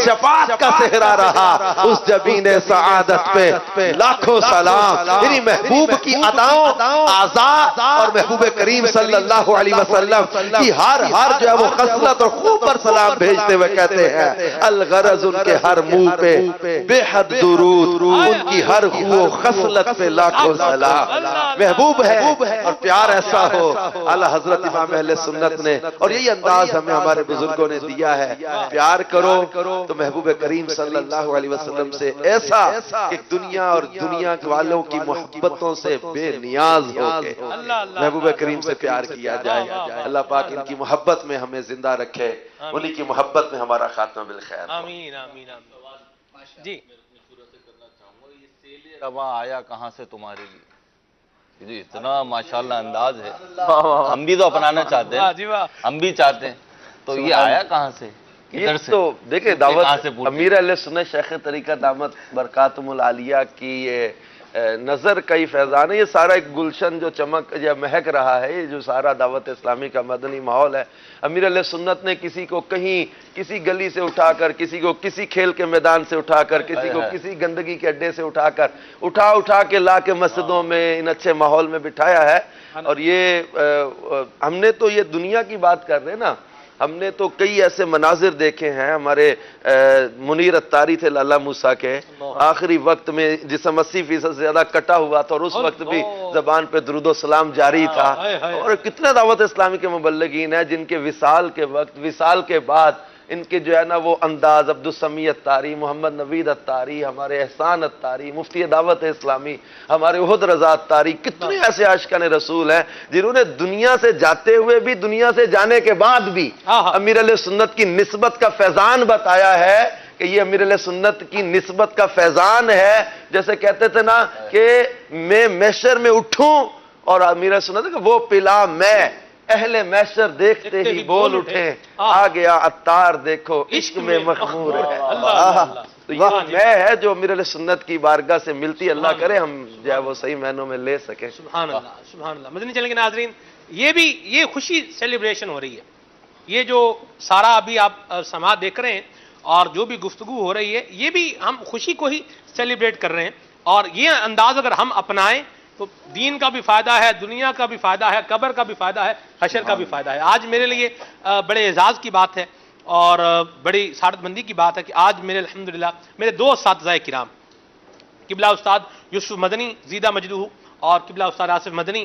Speaker 8: شفاعت کا صحرا رہا اس جبین سعادت پہ لاکھوں سلام یعنی محبوب کی اداؤں آزاد اور محبوب کریم صلی اللہ علیہ وسلم کی ہر جو ہے وہ خصلت اور خوب پر سلام بھیجتے ہوئے کہتے ہیں الغرض ان کے ہر منہ پہ بے حد درود ان کی ہر خو خصلت پہ لاکھوں سلام محبوب ہے اور پیار ایسا ہو اعلیٰ حضرت امام اہل سنت نے اور یہی انداز ہمیں ہمارے بزرگوں نے دیا ہے پیار کرو تو محبوب کریم صلی اللہ علیہ وسلم سے ایسا کہ دنیا اور دنیا والوں کی محبتوں سے بے نیاز ہو کے محبوب کریم سے پیار کیا جائے اللہ پاک ان کی محبت میں ہمیں زندہ رکھے انہی کی محبت میں ہمارا خاتمہ بالخیر
Speaker 2: آمین آمین آمین جی
Speaker 5: رواں آیا کہاں سے تمہارے لیے جو اتنا ماشاءاللہ انداز ہے ہم بھی تو اپنانا چاہتے ہیں ہم بھی چاہتے ہیں تو یہ آیا کہاں سے
Speaker 7: یہ تو دیکھیں دعوت امیر اہل سنت شیخ طریقہ دامت برکاتہم العالیہ کی یہ نظر کئی فیضان ہے یہ سارا ایک گلشن جو چمک یا مہک رہا ہے یہ جو سارا دعوت اسلامی کا مدنی ماحول ہے امیر علیہ سنت نے کسی کو کہیں کسی گلی سے اٹھا کر کسی کو کسی کھیل کے میدان سے اٹھا کر کسی کو کسی گندگی کے اڈے سے اٹھا کر اٹھا کے لا کے مسجدوں میں ان اچھے ماحول میں بٹھایا ہے اور یہ ہم نے تو یہ دنیا کی بات کر رہے ہیں نا ہم نے تو کئی ایسے مناظر دیکھے ہیں ہمارے منیر اتاری تھے لالا موسیٰ کے آخری وقت میں جسم 80% سے زیادہ کٹا ہوا تھا اور اس وقت بھی زبان پہ درود و سلام جاری تھا اور کتنے دعوت اسلامی کے مبلغین ہیں جن کے وصال کے وقت وصال کے بعد ان کے جو ہے نا وہ انداز عبدالسمیع اتاری محمد نوید اتاری ہمارے احسان اتاری مفتی دعوت اسلامی ہمارے احد رضا اتاری کتنے ایسے عاشقان رسول ہیں جنہوں نے دنیا سے جاتے ہوئے بھی دنیا سے جانے کے بعد بھی امیر علیہ سنت کی نسبت کا فیضان بتایا ہے کہ یہ امیر علیہ سنت کی نسبت کا فیضان ہے جیسے کہتے تھے نا کہ میں محشر میں اٹھوں اور امیر علیہ سنت کہ وہ پلا میں اہل محشر دیکھتے ہی بول اٹھے آ گیا عطار دیکھو عشق میں مخمور ہے تو یہ میں ہے جو امیر علیہ سنت کی بارگاہ سے ملتی اللہ کرے ہم جو ہے وہ صحیح معنوں میں لے سکیں
Speaker 2: سبحان اللہ مدنی چینل کے ناظرین یہ خوشی سیلیبریشن ہو رہی ہے یہ جو سارا ابھی آپ سماعت دیکھ رہے ہیں اور جو بھی گفتگو ہو رہی ہے یہ بھی ہم خوشی کو ہی سیلیبریٹ کر رہے ہیں اور یہ انداز اگر ہم اپنائیں تو دین کا بھی فائدہ ہے دنیا کا بھی فائدہ ہے قبر کا بھی فائدہ ہے حشر کا بھی فائدہ ہے آج میرے لیے بڑے اعزاز کی بات ہے اور بڑی سعادت مندی کی بات ہے کہ آج میرے الحمدللہ میرے دو اساتذہ کرام قبلہ استاد یوسف مدنی زیدہ مجدوہ اور قبلہ استاد آصف مدنی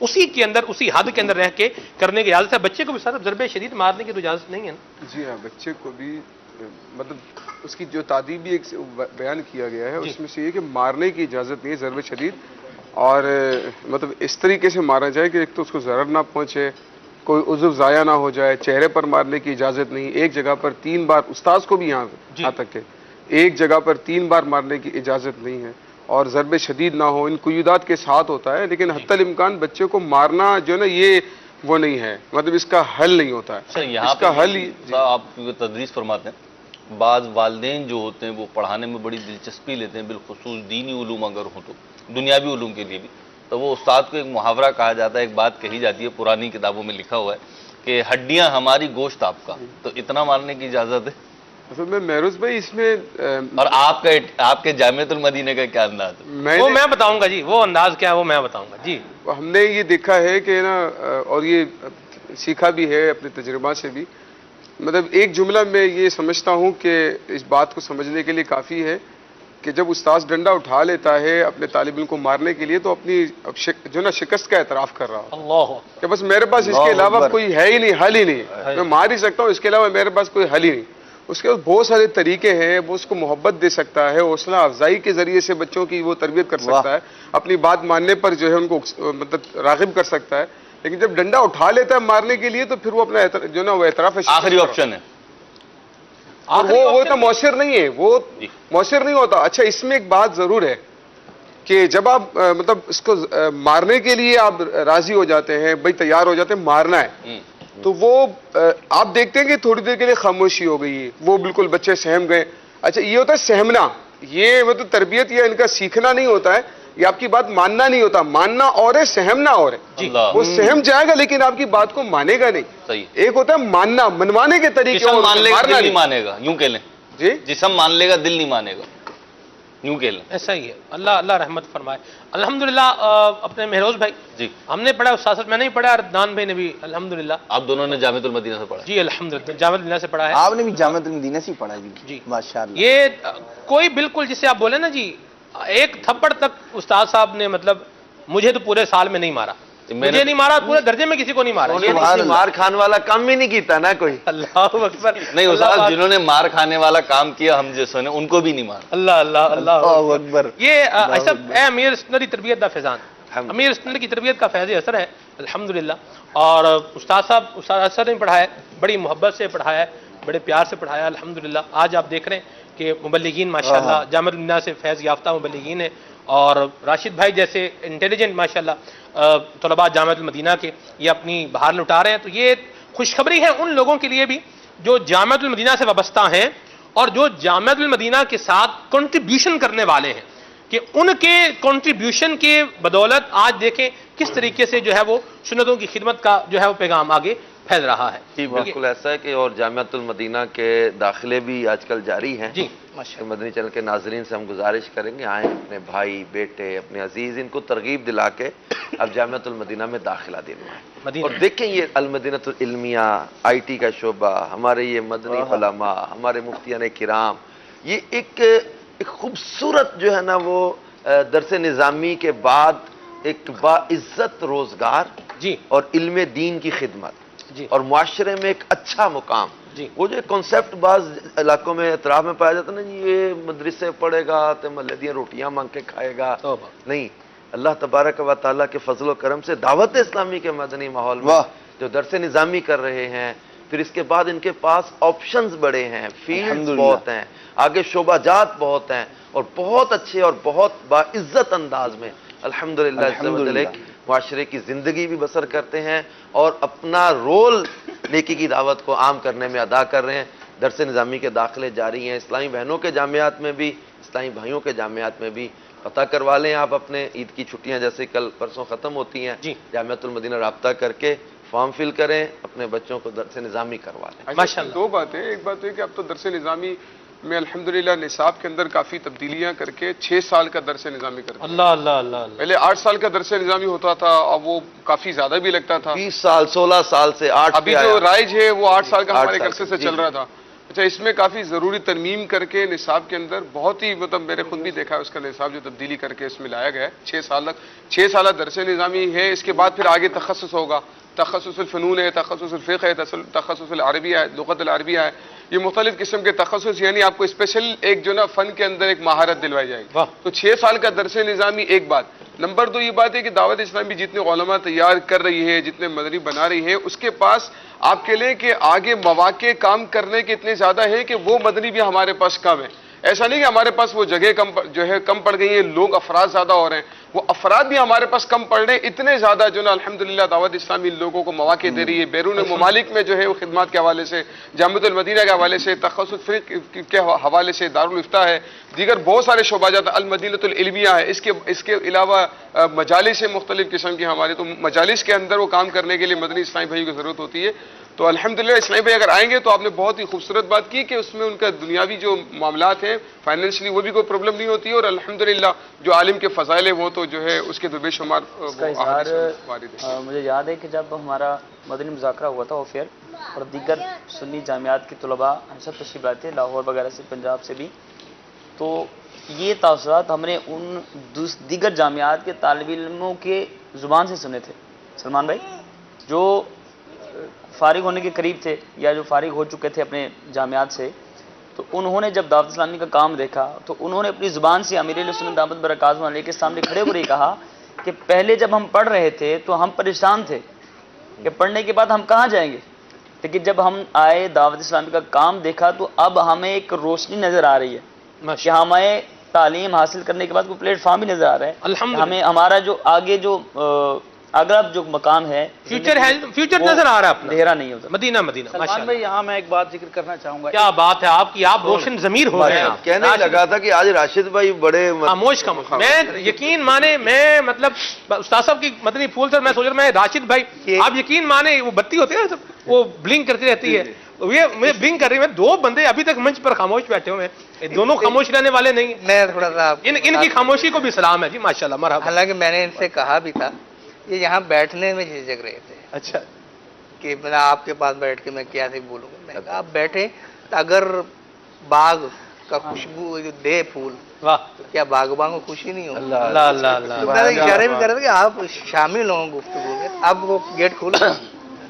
Speaker 2: اسی کے اندر اسی حد کے اندر رہ کے کرنے کی اجازت ہے. بچے کو بھی سر ضرب شدید مارنے کی تو اجازت نہیں ہے نا؟
Speaker 9: جی ہاں، بچے کو بھی مطلب اس کی جو تعدیبی ایک بیان کیا گیا ہے اس میں سے یہ کہ مارنے کی اجازت نہیں ہے ضرب شدید، اور مطلب اس طریقے سے مارا جائے کہ ایک تو اس کو ضرر نہ پہنچے، کوئی عضو ضائع نہ ہو جائے. چہرے پر مارنے کی اجازت نہیں، ایک جگہ پر 3 بار، استاذ کو بھی یہاں تک کہ ایک جگہ پر 3 بار مارنے کی اجازت نہیں ہے، اور ضرب شدید نہ ہو، ان قیودات کے ساتھ ہوتا ہے. لیکن حتی الامکان بچے کو مارنا جو ہے نا یہ وہ نہیں ہے، مطلب اس کا حل نہیں ہوتا ہے.
Speaker 5: سر یہاں
Speaker 9: اس کا حل
Speaker 5: آپ تدریس فرماتے ہیں، بعض والدین جو ہوتے ہیں وہ پڑھانے میں بڑی دلچسپی لیتے ہیں، بالخصوص دینی علوم اگر ہوں تو دنیاوی علوم کے لیے بھی، تو وہ استاد کو ایک محاورہ کہا جاتا ہے، ایک بات کہی جاتی ہے، پرانی کتابوں میں لکھا ہوا ہے کہ ہڈیاں ہماری گوشت آپ کا، تو اتنا مارنے کی اجازت ہے؟
Speaker 9: اصل میں مہروز بھائی اس میں
Speaker 5: اور آپ کے جامعۃ المدینہ کا کیا انداز ہے؟
Speaker 2: وہ میں بتاؤں گا جی، وہ انداز کیا ہے وہ میں بتاؤں گا جی.
Speaker 9: ہم نے یہ دیکھا ہے کہ نا، اور یہ سیکھا بھی ہے اپنے تجربہ سے بھی، مطلب ایک جملہ میں یہ سمجھتا ہوں کہ اس بات کو سمجھنے کے لیے کافی ہے کہ جب استاذ ڈنڈا اٹھا لیتا ہے اپنے طالب علم کو مارنے کے لیے تو اپنی جو نا شکست کا اعتراف کر رہا ہو
Speaker 2: اللہ
Speaker 9: کہ بس میرے پاس اس کے علاوہ کوئی ہے ہی نہیں، حل ہی نہیں ہے، میں مار ہی سکتا ہوں، اس کے علاوہ میرے پاس کوئی حل ہی نہیں. اس کے بہت سارے طریقے ہیں، وہ اس کو محبت دے سکتا ہے، حوصلہ افزائی کے ذریعے سے بچوں کی وہ تربیت کر سکتا ہے، اپنی بات ماننے پر جو ہے ان کو مطلب راغب کر سکتا ہے. لیکن جب ڈنڈا اٹھا لیتا ہے مارنے کے لیے تو پھر وہ اپنا جو نا وہ اعتراف
Speaker 5: آخری آپشن ہے،
Speaker 9: وہ اتنا مؤثر نہیں ہے، وہ مؤثر نہیں ہوتا. اچھا اس میں ایک بات ضرور ہے کہ جب آپ مطلب اس کو مارنے کے لیے آپ راضی ہو جاتے ہیں، بھائی تیار ہو جاتے ہیں مارنا ہے، تو وہ آپ دیکھتے ہیں کہ تھوڑی دیر کے لیے خاموشی ہو گئی ہے، وہ بالکل بچے سہم گئے. اچھا یہ ہوتا ہے سہمنا، یہ مطلب تربیت یا ان کا سیکھنا نہیں ہوتا ہے، یہ آپ کی بات ماننا نہیں ہوتا. ماننا اور ہے، سہمنا اور ہے. وہ سہم جائے گا لیکن آپ کی بات کو مانے گا نہیں.
Speaker 5: صحیح.
Speaker 9: ایک ہوتا ہے ماننا، منوانے کے طریقے،
Speaker 5: جسم مان لے گا دل نہیں مانے گا، یوں کہہ لیں.
Speaker 9: جی
Speaker 5: جسم مان لے گا دل نہیں مانے گا، یوں کہہ لیں.
Speaker 2: ایسا ہی ہے. اللہ رحمت فرمائے. الحمدللہ اپنے مہروز بھائی
Speaker 5: جی
Speaker 2: ہم نے پڑھا، استاذ میں نہیں پڑھا، اور عدنان بھائی نے بھی الحمدللہ.
Speaker 5: آپ دونوں نے جامعۃ المدینہ سے پڑھا؟
Speaker 2: جی الحمدللہ جامعۃ المدینہ سے پڑھا ہے.
Speaker 10: آپ نے بھی جامعۃ المدینہ سے پڑھا
Speaker 2: جی
Speaker 10: ماشاءاللہ.
Speaker 2: یہ کوئی بالکل جسے آپ بولے نا جی، ایک تھپڑ تک استاد صاحب نے مطلب مجھے تو پورے سال میں نہیں مارا، مجھے نہیں مارا، پورے درجے میں کسی کو نہیں مارا.
Speaker 7: مار کھان والا کام بھی نہیں کیتا نا کوئی.
Speaker 2: اللہ اکبر.
Speaker 5: نہیں استاد جنہوں نے مار کھانے والا کام کیا ہم جیسوں نے، ان کو بھی نہیں مارا.
Speaker 2: اللہ
Speaker 10: اکبر.
Speaker 2: یہ اے امیر سنت کی تربیت کا فیضان، امیر سنت کی تربیت کا فیض اثر ہے الحمدللہ. اور استاد صاحب، استاد اثر نے پڑھایا، بڑی محبت سے پڑھایا، بڑے پیار سے پڑھایا الحمدللہ. آج آپ دیکھ رہے ہیں کہ مبلغین ماشاءاللہ جامعۃ المدینہ سے فیض یافتہ مبلغین ہیں، اور راشد بھائی جیسے انٹیلیجنٹ ماشاءاللہ طلباء جامعۃ المدینہ کے یہ اپنی بہار لٹا رہے ہیں. تو یہ خوشخبری ہے ان لوگوں کے لیے بھی جو جامعۃ المدینہ سے وابستہ ہیں اور جو جامعۃ المدینہ کے ساتھ کنٹریبیوشن کرنے والے ہیں، کہ ان کے کنٹریبیوشن کے بدولت آج دیکھیں کس طریقے سے جو ہے وہ سنتوں کی خدمت کا جو ہے وہ پیغام آگے پھیل رہا ہے.
Speaker 7: جی بالکل ایسا ہے کہ اور جامعۃ المدینہ کے داخلے بھی آج کل جاری ہیں.
Speaker 2: جی
Speaker 7: مدنی چینل کے ناظرین سے ہم گزارش کریں گے آئیں اپنے بھائی بیٹے اپنے عزیز ان کو ترغیب دلا کے اب جامعۃ المدینہ میں داخلہ دلوائیں. اور دیکھیں یہ المدینہ العلمیہ، آئی ٹی کا شعبہ، ہمارے یہ مدنی علماء، ہمارے مفتیان کرام، یہ ایک خوبصورت جو ہے نا وہ درس نظامی کے بعد ایک باعزت روزگار
Speaker 2: جی
Speaker 7: اور علم دین کی خدمت
Speaker 2: جی
Speaker 7: اور معاشرے میں ایک اچھا مقام.
Speaker 2: جی
Speaker 7: وہ جو کنسیپٹ بعض علاقوں میں اطراف میں پایا جاتا ہے نا جی یہ مدرسے پڑھے گا تو محلے دیاں روٹیاں مانگ کے کھائے گا، نہیں. اللہ تبارک و تعالیٰ کے فضل و کرم سے دعوت اسلامی کے مدنی ماحول میں جو درس نظامی کر رہے ہیں، پھر اس کے بعد ان کے پاس آپشنز بڑے ہیں، فیلڈز بہت ہیں، آگے شعبہ جات بہت ہیں، اور بہت اچھے اور بہت باعزت انداز میں الحمدللہ ایک معاشرے کی زندگی بھی بسر کرتے ہیں اور اپنا رول نیکی کی دعوت کو عام کرنے میں ادا کر رہے ہیں. درس نظامی کے داخلے جاری ہیں اسلامی بہنوں کے جامعات میں بھی، اسلامی بھائیوں کے جامعات میں بھی. پتہ کروا لیں آپ اپنے عید کی چھٹیاں جیسے کل پرسوں ختم ہوتی ہیں، جامعۃ المدینہ رابطہ کر کے فارم فل کریں، اپنے بچوں کو درس نظامی کروا لیں.
Speaker 2: ماشاءاللہ.
Speaker 9: دو باتیں، ایک بات ہے کہ اب تو درس نظامی میں الحمدللہ نصاب کے اندر کافی تبدیلیاں کر کے 6 سال کا درس نظامی کرتے ہیں.
Speaker 2: اللہ
Speaker 9: پہلے 8 سال کا درس نظامی ہوتا تھا، اب وہ کافی زیادہ بھی لگتا تھا.
Speaker 7: 20 سال 16 سال سے 8
Speaker 9: ابھی جو رائج ہے وہ 8 سال کا ہمارے عرصے سے چل رہا تھا. اچھا، اس میں کافی ضروری ترمیم کر کے نصاب کے اندر بہت ہی مطلب میں نے خود بھی دیکھا ہے اس کا نصاب جو تبدیلی کر کے اس میں لایا گیا ہے 6 سالہ درس نظامی ہے. اس کے بعد پھر آگے تخصص ہوگا، تخصص الفنون ہے، تخصص الفقہ ہے، تخصص العربیہ ہے، لغت العربیہ ہے. یہ مختلف قسم کے تخصص، یعنی آپ کو اسپیشل ایک جو نا فن کے اندر ایک مہارت دلوائی جائے گی. تو 6 سال کا درس نظامی ایک بات. نمبر 2 یہ بات ہے کہ دعوت اسلامی جتنے علماء تیار کر رہی ہے، جتنے مدنی بنا رہی ہے، اس کے پاس آپ کے لیے کہ آگے مواقع کام کرنے کے اتنے زیادہ ہیں کہ وہ مدنی بھی ہمارے پاس کم ہے. ایسا نہیں کہ ہمارے پاس وہ جگہ کم پڑ گئی ہیں، لوگ افراد زیادہ ہو رہے ہیں، وہ افراد بھی ہمارے پاس کم پڑ رہے ہیں. اتنے زیادہ جو نا الحمدللہ دعوت اسلامی لوگوں کو مواقع دے رہی ہے. بیرون ممالک میں جو ہے وہ خدمات کے حوالے سے، جامعۃ المدینہ کے حوالے سے، تخصص فقہ کے حوالے سے دارالفتہ ہے، دیگر بہت سارے شعبات، المدینہ العلمیہ ہے. اس کے علاوہ مجالس ہے مختلف قسم کی ہمارے. تو مجالس کے اندر وہ کام کرنے کے لیے مدنی اسلامی بھائیوں کی ضرورت ہوتی ہے. تو الحمدللہ اسلامی بھائی اگر آئیں گے تو آپ نے بہت ہی خوبصورت بات کی کہ اس میں ان کا دنیاوی جو معاملات ہیں فائنینشلی وہ بھی کوئی پرابلم نہیں ہوتی ہے. اور الحمدللہ جو عالم کے فضائل ہیں وہ تو جو ہے اس کے تو بے شمار
Speaker 3: مجھے یاد ہے کہ جب ہمارا مدنی مذاکرہ ہوا تھا اوفیئر اور دیگر سنی جامعات کے طلباء سب تشریف لائے تھے لاہور وغیرہ سے، پنجاب سے بھی، تو یہ تاثرات ہم نے ان دیگر جامعات کے طالب علموں کے زبان سے سنے تھے. سلمان بھائی جو فارغ ہونے کے قریب تھے یا جو فارغ ہو چکے تھے اپنے جامعات سے، تو انہوں نے جب دعوت اسلامی کا کام دیکھا تو انہوں نے اپنی زبان سے امیر اہل سنت دامت برکاتہ علیہ کے سامنے کھڑے ہو یہ کہا کہ پہلے جب ہم پڑھ رہے تھے تو ہم پریشان تھے کہ پڑھنے کے بعد ہم کہاں جائیں گے، لیکن جب ہم آئے دعوت اسلامی کا کام دیکھا تو اب ہمیں ایک روشنی نظر آ رہی ہے کہ ہمیں تعلیم حاصل کرنے کے بعد کوئی پلیٹ فارم بھی نظر آ رہا ہے. ہمیں ہمارا جو آگے جو اگر جو مقام ہے
Speaker 2: فیوچر نظر آ رہا ہے،
Speaker 3: اندھیرا نہیں ہوتا.
Speaker 2: مدینہ
Speaker 4: سلمان بھائی یہاں میں ایک بات ذکر کرنا چاہوں گا.
Speaker 2: کیا بات ہے آپ کی، آپ روشن ضمیر ہو گئے.
Speaker 7: کہنے لگا تھا کہ آج راشد بھائی بڑے
Speaker 2: خاموش میں یقین مانے، میں مطلب استاد صاحب کی مدنی پھول سے میں سوچ رہا میں راشد بھائی آپ یقین مانے وہ بتی ہوتی ہے وہ بلنک کرتی رہتی ہے، یہ میں بلنک کر رہی ہوں. 2 بندے ابھی تک منچ پر خاموش بیٹھے ہوئے ہیں، دونوں خاموش رہنے والے نہیں.
Speaker 4: میں تھوڑا سا
Speaker 2: ان کی خاموشی کو بھی سلام ہے جی، ماشاءاللہ مرحبا.
Speaker 4: حالانکہ میں نے ان سے کہا بھی تھا یہ یہاں بیٹھنے میں جھجک رہے تھے.
Speaker 2: اچھا
Speaker 4: کہ میں آپ کے پاس بیٹھ کے میں کیا سے بولوں گا. میں کہا آپ بیٹھے تو اگر باغ کا خوشبو دے پھول تو کیا باغبان کو خوشی نہیں ہو؟ اشارے بھی کر رہے تھے کہ آپ شامل ہوں گفتگو میں. اب وہ گیٹ کھول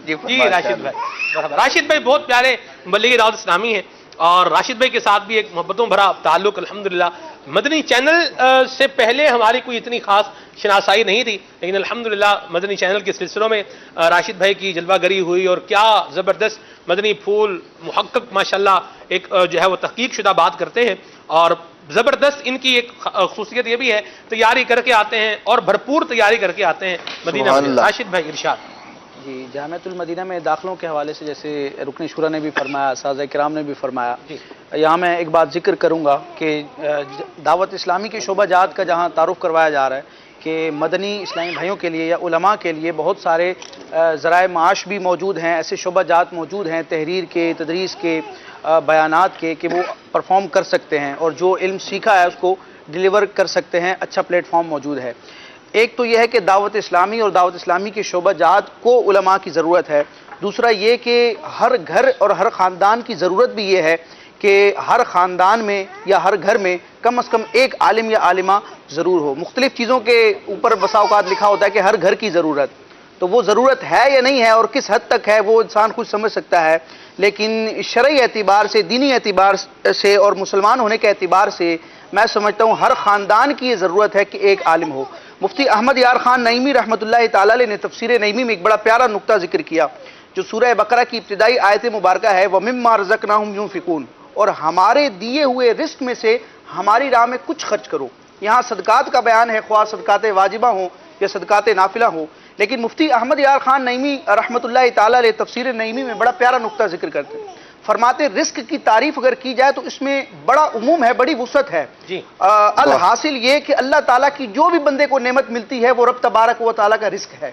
Speaker 2: جی راشد بھائی. راشد بھائی بہت پیارے مبلغ دعوت اسلامی ہیں اور راشد بھائی کے ساتھ بھی ایک محبتوں بھرا تعلق الحمدللہ. مدنی چینل سے پہلے ہماری کوئی اتنی خاص شناسائی نہیں تھی، لیکن الحمدللہ مدنی چینل کے سلسلوں میں راشد بھائی کی جلوہ گری ہوئی اور کیا زبردست مدنی پھول محقق ماشاءاللہ ایک جو ہے وہ تحقیق شدہ بات کرتے ہیں. اور زبردست ان کی ایک خصوصیت یہ بھی ہے تیاری کر کے آتے ہیں اور بھرپور تیاری کر کے آتے ہیں مدینہ. راشد بھائی ارشاد.
Speaker 4: جی جامعۃ المدینہ میں داخلوں کے حوالے سے جیسے رکن شورا نے بھی فرمایا، اساتذہ کرام نے بھی فرمایا، یہاں میں ایک بات ذکر کروں گا کہ دعوت اسلامی کے شعبہ جات کا جہاں تعارف کروایا جا رہا ہے کہ مدنی اسلامی بھائیوں کے لیے یا علماء کے لیے بہت سارے ذرائع معاش بھی موجود ہیں، ایسے شعبہ جات موجود ہیں تحریر کے، تدریس کے، بیانات کے، کہ وہ پرفارم کر سکتے ہیں اور جو علم سیکھا ہے اس کو ڈیلیور کر سکتے ہیں. اچھا پلیٹ فارم موجود ہے. ایک تو یہ ہے کہ دعوت اسلامی اور دعوت اسلامی کے شعبہ جات کو علماء کی ضرورت ہے. دوسرا یہ کہ ہر گھر اور ہر خاندان کی ضرورت بھی یہ ہے کہ ہر خاندان میں یا ہر گھر میں کم از کم ایک عالم یا عالمہ ضرور ہو. مختلف چیزوں کے اوپر بسا اوقات لکھا ہوتا ہے کہ ہر گھر کی ضرورت، تو وہ ضرورت ہے یا نہیں ہے اور کس حد تک ہے وہ انسان خود سمجھ سکتا ہے. لیکن شرعی اعتبار سے، دینی اعتبار سے اور مسلمان ہونے کے اعتبار سے میں سمجھتا ہوں ہر خاندان کی یہ ضرورت ہے کہ ایک عالم ہو. مفتی احمد یار خان نعیمی رحمۃ اللہ تعالی علیہ نے تفسیر نعیمی میں ایک بڑا پیارا نقطہ ذکر کیا جو سورہ بقرہ کی ابتدائی آیت مبارکہ ہے، وَمِمَّا رَزَقْنَاهُمْ يُنْفِقُونَ، اور ہمارے دیے ہوئے رزق میں سے ہماری راہ میں کچھ خرچ کرو. یہاں صدقات کا بیان ہے، خواہ صدقات واجبہ ہوں یا صدقات نافلہ ہوں. لیکن مفتی احمد یار خان نعیمی رحمۃ اللہ تعالی علیہ تفسیر نعیمی میں بڑا پیارا نقطہ ذکر کرتے ہیں. فرماتے رزق کی تعریف اگر کی جائے تو اس میں بڑا عموم ہے، بڑی وسعت ہے. الحاصل یہ کہ اللہ تعالیٰ کی جو بھی بندے کو نعمت ملتی ہے وہ رب تبارک و تعالیٰ کا رزق ہے.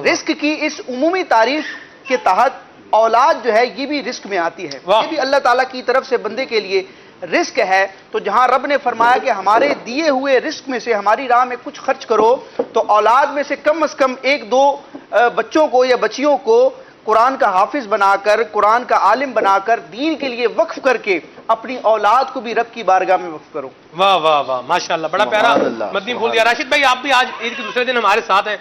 Speaker 4: رزق کی اس عمومی تعریف کے تحت اولاد جو ہے یہ بھی رزق میں آتی ہے، یہ بھی اللہ تعالیٰ کی طرف سے بندے کے لیے رزق ہے. تو جہاں رب نے فرمایا کہ ہمارے دیے ہوئے رزق میں سے ہماری راہ میں کچھ خرچ کرو، تو اولاد میں سے کم از کم 1-2 بچوں کو یا بچیوں کو
Speaker 11: قرآن کا حافظ بنا کر، قرآن کا عالم بنا کر، دین کے لیے وقف کر کے اپنی اولاد کو بھی رب کی بارگاہ میں وقف کروں۔
Speaker 2: واہ واہ واہ، ماشاءاللہ، بڑا پیارا مدنی پھول دیا۔ راشد بھائی، آپ بھی آج عید کے دوسرے دن ہمارے ساتھ ہیں۔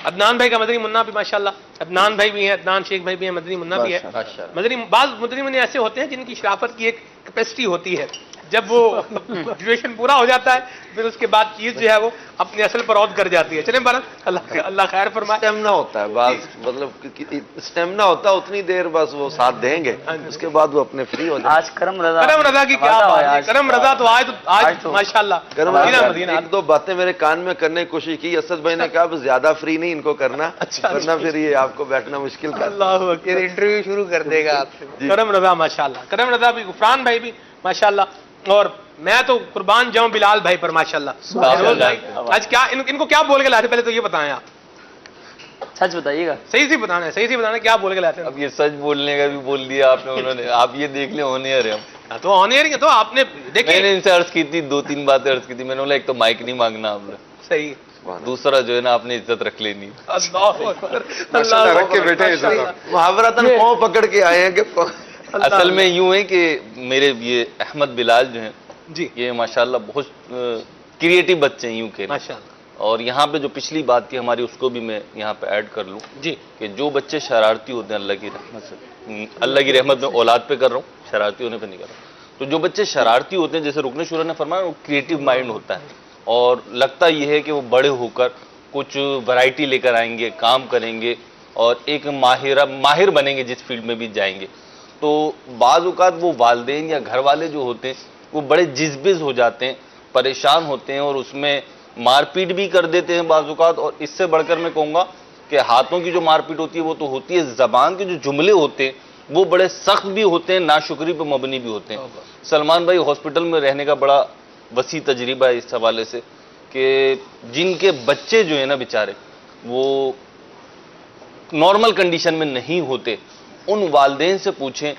Speaker 2: عدنان بھائی کا مدنی منا بھی ماشاءاللہ، عدنان بھائی بھی ہیں، عدنان شیخ بھائی بھی ہیں، مدنی منا بھی ہے۔ بعض مدنی منے ایسے ہوتے ہیں جن کی شرافت کی ایک کیپیسٹی ہوتی ہے، جب وہ گریجویشن پورا ہو جاتا ہے پھر اس کے بعد چیز جو ہے وہ اپنی اصل پر عود کر جاتی ہے۔ چلیں بارہ، اللہ خیر فرمائے۔
Speaker 7: اسٹیمنا ہوتا ہے بعض، مطلب اسٹیمنا ہوتا ہے اتنی دیر بس وہ ساتھ دیں گے، اس کے بعد وہ اپنے فری ہو جائیں۔
Speaker 3: آج کرم رضا،
Speaker 2: کرم رضا کی کیا بات ہے، کرم رضا تو آج ماشاءاللہ مدینہ۔
Speaker 7: ایک دو باتیں میرے کان میں کرنے کی کوشش کی، اسد بھائی نے کہا بس زیادہ فری نہیں ان کو کرنا، ورنہ پھر یہ آپ کو بیٹھنا مشکل کر۔
Speaker 2: اللہ
Speaker 4: یہ انٹرویو شروع کر دے گا آپ سے۔
Speaker 2: کرم رضا ماشاءاللہ، کرم رضا بھی، غفران بھائی بھی ماشاءاللہ، اور میں تو قربان جاؤں بلال بھائی پر ماشاءاللہ۔ آج کیا ان کو کیا بول کے لائے تھے، پہلے تو یہ بتائیں آپ،
Speaker 3: سچ بتائیے گا،
Speaker 2: صحیح سے بتانا ہے، صحیح سے بتانا ہے، کیا بول کے لائے تھے؟
Speaker 5: اب یہ سچ بولنے کا بھی بول دیا آپ نے، انہوں نے، آپ یہ دیکھ لیں ہونے رہے ہم
Speaker 2: تو آنے رہی ہے، تو آپ نے دیکھیں،
Speaker 5: میں نے ان سے عرض کی تھی، 2-3 باتیں عرض کی تھی، میں نے بولا ایک تو مائک نہیں مانگنا آپ نے،
Speaker 2: صحیح،
Speaker 5: دوسرا جو ہے نا آپ نے عزت رکھ لینی۔
Speaker 2: اللہ اکبر، اللہ
Speaker 9: رکھ کے بیٹھے ہیں
Speaker 2: اکبر۔
Speaker 7: محاورتاً پاؤں پکڑ کے آئے ہیں کہ
Speaker 5: اصل میں یوں ہے کہ میرے یہ احمد بلال جو ہیں
Speaker 2: جی
Speaker 5: یہ ماشاءاللہ بہت کریٹیو بچے ہیں، یوں کہ
Speaker 2: ماشاءاللہ،
Speaker 5: اور یہاں پہ جو پچھلی بات تھی ہماری اس کو بھی میں یہاں پہ ایڈ کر لوں
Speaker 2: جی
Speaker 5: کہ جو بچے شرارتی ہوتے ہیں، اللہ کی رحمت سے، اللہ کی رحمت میں اولاد پہ کر رہا ہوں، شرارتی ہونے پہ نہیں کر رہا ہوں، تو جو بچے شرارتی ہوتے ہیں، جیسے رکن شورا نے فرمایا، وہ کریٹیو مائنڈ ہوتا ہے، اور لگتا یہ ہے کہ وہ بڑے ہو کر کچھ ورائٹی لے کر آئیں گے، کام کریں گے، اور ایک ماہر بنیں گے جس فیلڈ میں بھی جائیں گے۔ تو بعض اوقات وہ والدین یا گھر والے جو ہوتے ہیں وہ بڑے جذبز ہو جاتے ہیں، پریشان ہوتے ہیں، اور اس میں مار پیٹ بھی کر دیتے ہیں بعض اوقات، اور اس سے بڑھ کر میں کہوں گا کہ ہاتھوں کی جو مار پیٹ ہوتی ہے وہ تو ہوتی ہے، زبان کے جو جملے ہوتے ہیں وہ بڑے سخت بھی ہوتے ہیں، ناشکری پہ مبنی بھی ہوتے ہیں۔ سلمان بھائی ہاسپٹل میں رہنے کا بڑا وسیع تجربہ ہے اس حوالے سے کہ جن کے بچے جو ہیں نا بیچارے وہ نارمل کنڈیشن میں نہیں ہوتے، ان والدین سے پوچھیں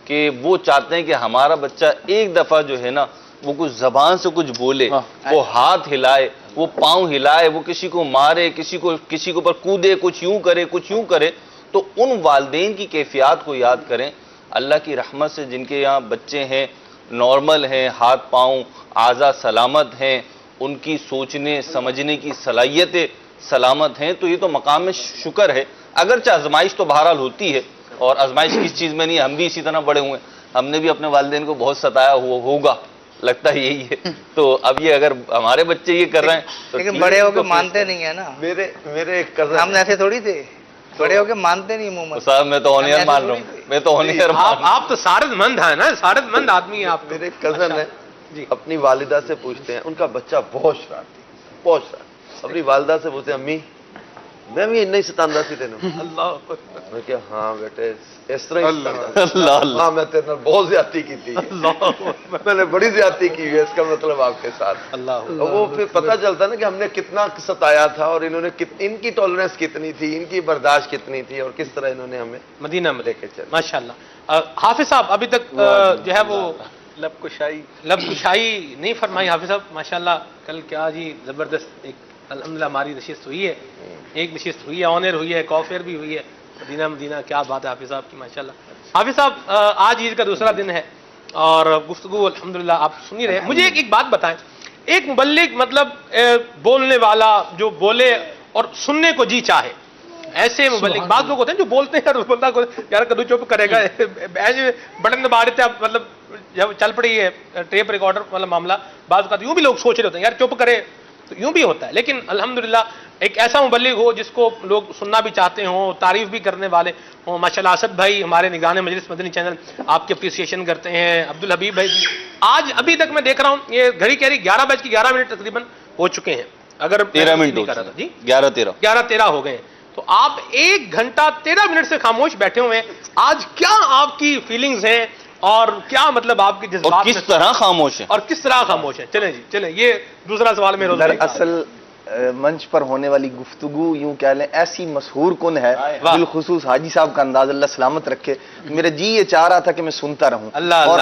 Speaker 5: کہ وہ چاہتے ہیں کہ ہمارا بچہ ایک دفعہ جو ہے نا وہ کچھ زبان سے کچھ بولے، وہ ہاتھ ہلائے، وہ پاؤں ہلائے، وہ کسی کو مارے، کسی کے اوپر کودے، کچھ یوں کرے، تو ان والدین کی کیفیات کو یاد کریں۔ اللہ کی رحمت سے جن کے یہاں بچے ہیں، نارمل ہیں، ہاتھ پاؤں اعضاء سلامت ہیں، ان کی سوچنے سمجھنے کی صلاحیتیں سلامت ہیں، تو یہ تو مقام شکر ہے۔ اگرچہ آزمائش تو بہرحال ہوتی ہے، اور آزمائش کس چیز میں نہیں ہے، ہم بھی اسی طرح بڑے ہوئے ہیں، ہم نے بھی اپنے والدین کو بہت ستایا ہوگا، لگتا ہے یہی ہے۔ تو اب یہ اگر ہمارے بچے یہ کر رہے ہیں تو
Speaker 4: لیکن بڑے ہو کے مانتے نہیں ہیں نا،
Speaker 7: میرے ایک کزن،
Speaker 4: ہم ایسے تھوڑی تھے، بڑے ہو کے مانتے نہیں عموماً۔
Speaker 5: صاحب میں تو آنیئر مان رہا ہوں، میں تو آنیئر
Speaker 2: آپ تو سارد مند ہیں نا، سارد مند آدمی ہیں آپ۔
Speaker 7: میرے ایک کزن ہے، اپنی والدہ سے پوچھتے ہیں، ان کا بچہ بہت شرارتی، اپنی والدہ سے پوچھتے ہیں، امی میں بھی نہیں ستاندہ سی تینوں؟ میں کہا ہاں بیٹے اس طرح ہی ستاندہ، ہاں میں تیرے نال بہت زیادتی کی تھی، میں نے بڑی زیادتی کی ہے، اس کا مطلب آپ کے ساتھ۔ وہ پھر پتہ چلتا نا کہ ہم نے کتنا ستایا تھا، اور انہوں نے ان کی ٹالرنس کتنی تھی، ان کی برداشت کتنی تھی، اور کس طرح انہوں نے ہمیں
Speaker 2: مدینہ میں لے کے چلے ماشاءاللہ۔ حافظ صاحب ابھی تک جو ہے وہ لب کشائی نہیں فرمائی حافظ صاحب ماشاءاللہ، کل کیا جی زبردست ایک الحمدللہ ہماری نشست ہوئی ہے، ایک نشست ہوئی ہے، آنر ہوئی ہے، کافیر بھی ہوئی ہے، مدینہ کیا بات ہے حافظ صاحب کی ماشاءاللہ۔ حافظ صاحب آج عید کا دوسرا دن ہے اور گفتگو الحمدللہ آپ سن ہی رہے ہیں، مجھے ایک بات بتائیں، ایک مبلغ مطلب بولنے والا جو بولے اور سننے کو جی چاہے، ایسے مبلغ بعض لوگ ہوتے ہیں جو بولتے ہیں اور بولتا یار کدو چپ کرے گا، بٹن دبا رہے تھے اب مطلب جب چل پڑی ہے ٹیپ ریکارڈر والا معاملہ، بعض اوقات یوں بھی لوگ سوچ رہے ہوتے ہیں یار چپ کرے، تو یوں بھی ہوتا ہے، لیکن الحمدللہ ایک ایسا مبلغ ہو جس کو لوگ سننا بھی چاہتے ہوں، تعریف بھی کرنے والے ہوں، ماشاءاللہ اسد بھائی ہمارے نگران مجلس مدنی چینل آپ کی اپریسیشن کرتے ہیں، عبدالحبیب بھائی بھی آج ابھی تک میں دیکھ رہا ہوں یہ گھڑی کہہ رہی 11:11 تقریباً ہو چکے ہیں، اگر
Speaker 5: 13 منٹ
Speaker 2: جی
Speaker 5: 11:13
Speaker 2: ہو گئے ہیں، تو آپ 1 گھنٹہ 13 منٹ سے خاموش بیٹھے ہوئے ہیں، آج کیا آپ کی فیلنگز ہیں اور کیا مطلب آپ کے جذبات
Speaker 5: کس طرح خاموش ہیں
Speaker 2: اور کس طرح خاموش ہیں؟ چلیں جی چلیں، یہ دوسرا سوال میں
Speaker 11: دراصل
Speaker 10: منچ پر ہونے والی گفتگو یوں کہہ لیں ایسی مسحور کن ہے، بالخصوص حاجی صاحب کا انداز اللہ سلامت رکھے، میرا جی یہ چاہ رہا تھا کہ میں سنتا رہوں، اور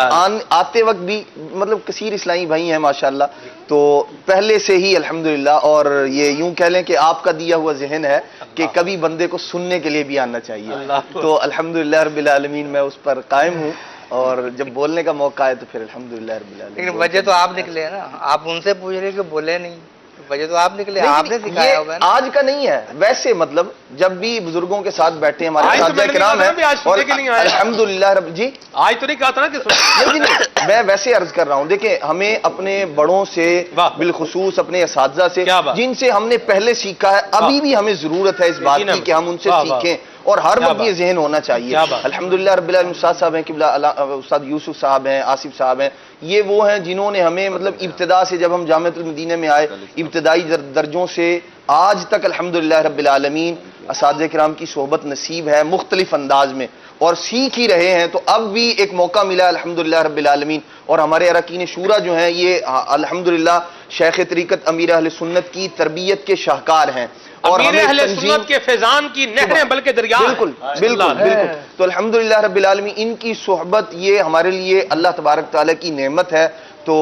Speaker 10: آتے وقت بھی مطلب کثیر اسلامی بھائی ہیں ماشاءاللہ، تو پہلے سے ہی الحمدللہ، اور یہ یوں کہہ لیں کہ آپ کا دیا ہوا ذہن ہے کہ کبھی بندے کو سننے کے لیے بھی آنا چاہیے، تو الحمدللہ رب العالمین میں اس پر قائم ہوں، اور جب بولنے کا موقع ہے تو پھر الحمدللہ رب العالمین۔
Speaker 4: لیکن وجہ تو آپ نکلے نا، آپ ان سے پوچھ رہے کہ بولے نہیں، وجہ تو آپ نکلے، آپ نے سکھایا ہوگا نا۔
Speaker 10: آج کا نہیں ہے، ویسے مطلب جب بھی بزرگوں کے ساتھ بیٹھے ہمارے اساتذہ کرام ہیں، اور الحمدللہ رب جی
Speaker 2: آج تو نہیں کہا تھا نا کہ
Speaker 10: نہیں، میں ویسے عرض کر رہا ہوں، دیکھیں ہمیں اپنے بڑوں سے بالخصوص اپنے اساتذہ سے جن سے ہم نے پہلے سیکھا ہے، ابھی بھی ہمیں ضرورت ہے اس بات کی کہ ہم ان سے سیکھیں، اور ہر وقت یہ ذہن ہونا چاہیے۔ الحمدللہ رب العالمین استاد صاحب ہیں قبلہ استاد یوسف صاحب ہیں، آصف صاحب ہیں، یہ وہ ہیں جنہوں نے ہمیں مطلب ابتدا سے جب ہم جامعۃ المدینہ میں آئے، ابتدائی درجوں سے آج تک الحمدللہ رب العالمین اساتذہ کرام کی صحبت نصیب ہے مختلف انداز میں، اور سیکھ ہی رہے ہیں، تو اب بھی ایک موقع ملا الحمدللہ رب العالمین، اور ہمارے اراکین شورا جو ہیں یہ الحمدللہ شیخ طریقت امیر اہل سنت کی تربیت کے شاہکار ہیں، اور
Speaker 2: امیر اہل سنت کے فیضان کی نہریں بلکہ دریا ہیں۔
Speaker 10: بالکل بالکل بالکل، تو الحمدللہ رب العالمین ان کی صحبت یہ ہمارے لیے اللہ تبارک تعالیٰ کی نعمت ہے، تو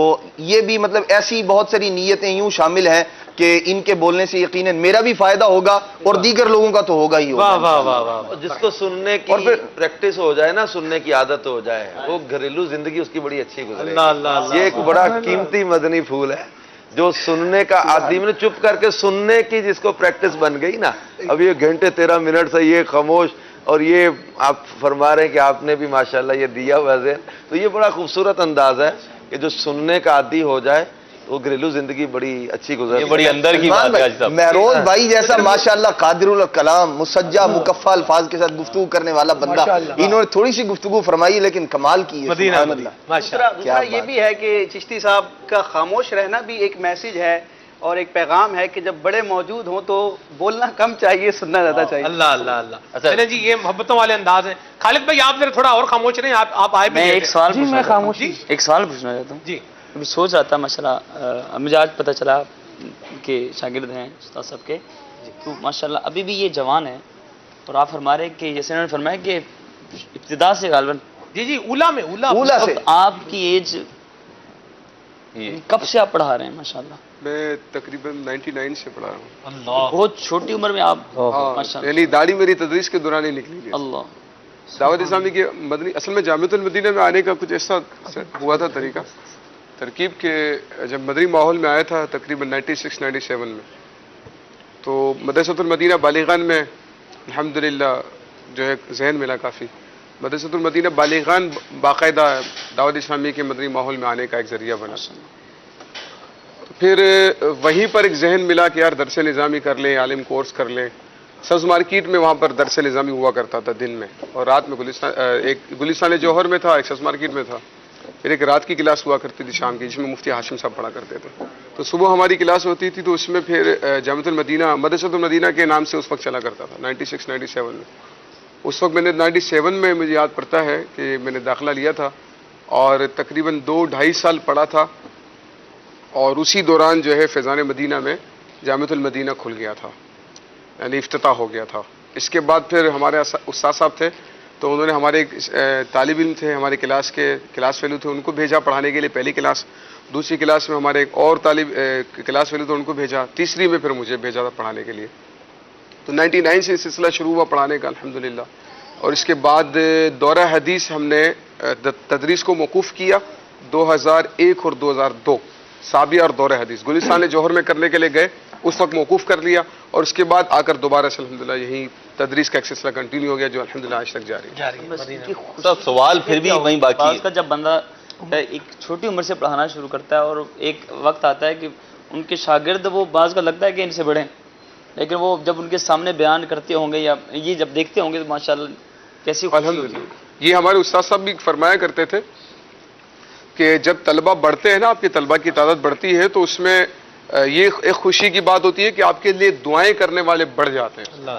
Speaker 10: یہ بھی مطلب ایسی بہت ساری نیتیں یوں شامل ہیں کہ ان کے بولنے سے یقیناً میرا بھی فائدہ ہوگا اور دیگر لوگوں کا تو ہوگا ہی ہوگا۔
Speaker 2: واہ واہ واہ،
Speaker 7: جس کو سننے کی پریکٹس ہو جائے نا، سننے کی عادت ہو جائے، وہ گھریلو زندگی اس کی بڑی اچھی گزرے۔ یہ ایک بڑا قیمتی مدنی پھول ہے، جو سننے کا عادی میں چپ کر کے سننے کی جس کو پریکٹس بن گئی نا، اب یہ گھنٹے 13 منٹ سے یہ خاموش، اور یہ آپ فرما رہے ہیں کہ آپ نے بھی ماشاءاللہ یہ دیا ہوا ذہن، تو یہ بڑا خوبصورت انداز ہے کہ جو سننے کا عادی ہو جائے وہ گھریلو زندگی بڑی اچھی گزرتی ہے۔
Speaker 5: یہ بڑی اندر کی بات ہے۔
Speaker 10: مہروز بھائی جیسا ماشاءاللہ قادر الکلام مسجع مکفہ الفاظ کے ساتھ گفتگو کرنے والا بندہ، انہوں نے تھوڑی سی گفتگو فرمائی لیکن کمال کی ہے، سبحان اللہ۔
Speaker 11: دوسرا یہ بھی ہے کہ چشتی صاحب کا خاموش رہنا بھی ایک میسج ہے اور ایک پیغام ہے کہ جب بڑے موجود ہوں تو بولنا کم چاہیے، سننا زیادہ چاہیے۔
Speaker 2: اللہ اللہ اللہ، چلیں جی یہ محبتوں والے انداز ہیں۔ خالد بھائی آپ ذرا تھوڑا اور خاموش رہیں، آپ آئے بھی
Speaker 3: میں ایک سوال پوچھنا چاہتا ہوں،
Speaker 2: جی
Speaker 3: ایک سوال پوچھنا چاہتا ہوں
Speaker 2: جی،
Speaker 3: ابھی سوچ رہا تھا ماشاءاللہ، مجھے آج پتہ چلا کہ شاگرد ہیں استاد صاحب کے، تو ماشاءاللہ ابھی بھی یہ جوان ہیں، اور آپ فرما رہے کہ جیسے انہوں نے فرمایا کہ ابتدا سے غالباً
Speaker 2: جی جی اولا میں
Speaker 10: اولا سے
Speaker 3: آپ کی ایج کب سے آپ پڑھا رہے ہیں؟ ماشاءاللہ
Speaker 9: میں تقریباً 99 سے پڑھا رہا ہوں۔
Speaker 2: اللہ،
Speaker 3: بہت چھوٹی عمر میں آپ ماشاءاللہ،
Speaker 9: یعنی داڑھی میری تدریس کے دوران ہی نکلی تھی۔
Speaker 3: اللہ
Speaker 9: دعوت اسلامی کے مدنی اصل میں جامعۃ المدینہ میں آنے کا کچھ ایسا ہوا تھا طریقہ ترکیب کے، جب مدنی ماحول میں آیا تھا تقریباً 96-97 میں، تو مدرسۃ المدینہ بالغان میں الحمدللہ جو ہے ذہن ملا کافی۔ مدرسۃ المدینہ بالغان باقاعدہ دعوت اسلامی کے مدنی ماحول میں آنے کا ایک ذریعہ بنا، تو پھر وہیں پر ایک ذہن ملا کہ یار درس نظامی کر لیں، عالم کورس کر لیں۔ سبز مارکیٹ میں وہاں پر درس نظامی ہوا کرتا تھا دن میں، اور رات میں ایک گلستان جوہر میں تھا، ایک سبز مارکیٹ میں تھا، پھر ایک رات کی کلاس ہوا کرتی تھی شام کی جس میں مفتی ہاشم صاحب پڑھا کرتے تھے، تو صبح ہماری کلاس ہوتی تھی، تو اس میں پھر جامعۃ المدینہ مدرسۃ المدینہ کے نام سے اس وقت چلا کرتا تھا 96-97 میں۔ اس وقت میں نے 97 میں مجھے یاد پڑتا ہے کہ میں نے داخلہ لیا تھا، اور تقریباً 2-2.5 سال پڑھا تھا، اور اسی دوران جو ہے فیضان مدینہ میں جامعۃ المدینہ کھل گیا تھا، یعنی افتتاح ہو گیا تھا۔ اس کے بعد پھر ہمارے استاد صاحب تھے، تو انہوں نے ہمارے ایک طالب علم تھے ہمارے کلاس کے، کلاس فیلو تھے، ان کو بھیجا پڑھانے کے لیے پہلی کلاس، دوسری کلاس میں ہمارے ایک اور کلاس فیلو تھے، ان کو بھیجا، تیسری میں پھر مجھے بھیجا تھا پڑھانے کے لیے۔ تو 99 سے سلسلہ شروع ہوا پڑھانے کا الحمدللہ، اور اس کے بعد دورہ حدیث ہم نے تدریس کو موقوف کیا 2001 اور 2002، سابیہ اور دورہ حدیث گلستان جوہر میں کرنے کے لیے گئے، اس وقت موقوف کر لیا، اور اس کے بعد آ کر دوبارہ سے الحمدللہ یہی تدریس کا ایک سلسلہ کنٹینیو ہو گیا جو الحمدللہ آج تک جاری ہے۔
Speaker 5: سوال پھر بھی وہیں باقی
Speaker 3: بعض
Speaker 5: ہے۔
Speaker 3: کا جب بندہ ایک چھوٹی عمر سے پڑھانا شروع کرتا ہے، اور ایک وقت آتا ہے کہ ان کے شاگرد وہ بعض کا لگتا ہے کہ ان سے بڑے ہیں، لیکن وہ جب ان کے سامنے بیان کرتے ہوں گے یا یہ جب دیکھتے ہوں گے تو ماشاءاللہ کیسی خوشی ہوتی ہے۔
Speaker 9: یہ ہمارے استاد صاحب بھی فرمایا کرتے تھے کہ جب طلبہ بڑھتے ہیں نا، آپ کے طلبہ کی تعداد بڑھتی ہے، تو اس میں یہ ایک خوشی کی بات ہوتی ہے کہ آپ کے لیے دعائیں کرنے والے بڑھ جاتے ہیں۔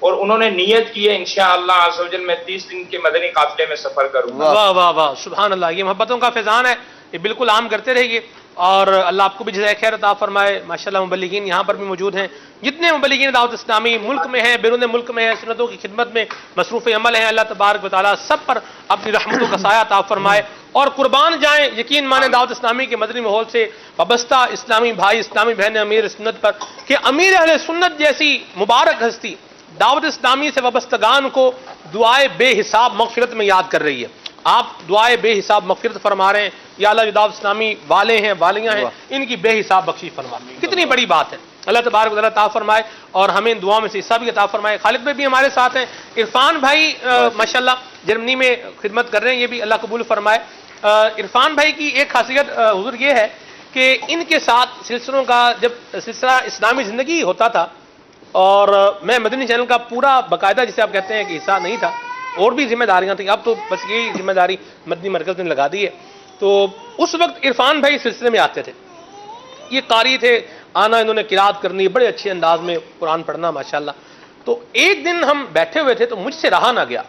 Speaker 12: اور انہوں نے نیت کی ہے انشاءاللہ عز و جل میں 30 دن کے مدنی قافلے میں سفر کروں گا.
Speaker 2: واہ واہ واہ سبحان اللہ. یہ محبتوں کا فیضان ہے, یہ بالکل عام کرتے رہیے اور اللہ آپ کو بھی جزائے خیر عطا فرمائے. ماشاءاللہ مبلغین یہاں پر بھی موجود ہیں, جتنے مبلغین دعوت اسلامی ملک میں ہیں بیرون ملک میں ہیں, سنتوں کی خدمت میں مصروف عمل ہیں, اللہ تبارک و تعالیٰ سب پر اپنی رحمتوں کا سایہ عطا فرمائے اور قربان جائیں. یقین مانیں دعوت اسلامی کے مدنی ماحول سے وابستہ اسلامی بھائی اسلامی بہنیں امیر سنت پر کہ امیر اہل سنت جیسی مبارک ہستی دعوت اسلامی سے وابستگان کو دعائے بے حساب مغفرت میں یاد کر رہی ہے. آپ دعائے بے حساب مغفرت فرما رہے ہیں. یا اللہ جو دعوت اسلامی والے ہیں والیاں ہیں ان کی بے حساب بخشش فرما. کتنی بڑی بات ہے. اللہ تبارک و تعالیٰ عطا فرمائے اور ہمیں ان دعاؤں میں سے حصہ بھی عطا فرمائے. خالد بھائی بھی ہمارے ساتھ ہیں. عرفان بھائی ماشاءاللہ جرمنی میں خدمت کر رہے ہیں, یہ بھی اللہ قبول فرمائے. عرفان بھائی کی ایک خاصیت حضور یہ ہے کہ ان کے ساتھ سلسلوں کا جب سلسلہ اسلامی زندگی ہوتا تھا اور میں مدنی چینل کا پورا باقاعدہ جسے آپ کہتے ہیں کہ حصہ نہیں تھا, اور بھی ذمہ داریاں تھیں, اب تو بس یہی ذمہ داری مدنی مرکز نے لگا دی ہے. تو اس وقت عرفان بھائی سلسلے میں آتے تھے, یہ قاری تھے, آنا انہوں نے قرات کرنی, بڑے اچھے انداز میں قرآن پڑھنا ماشاءاللہ. تو ایک دن ہم بیٹھے ہوئے تھے تو مجھ سے رہا نہ گیا,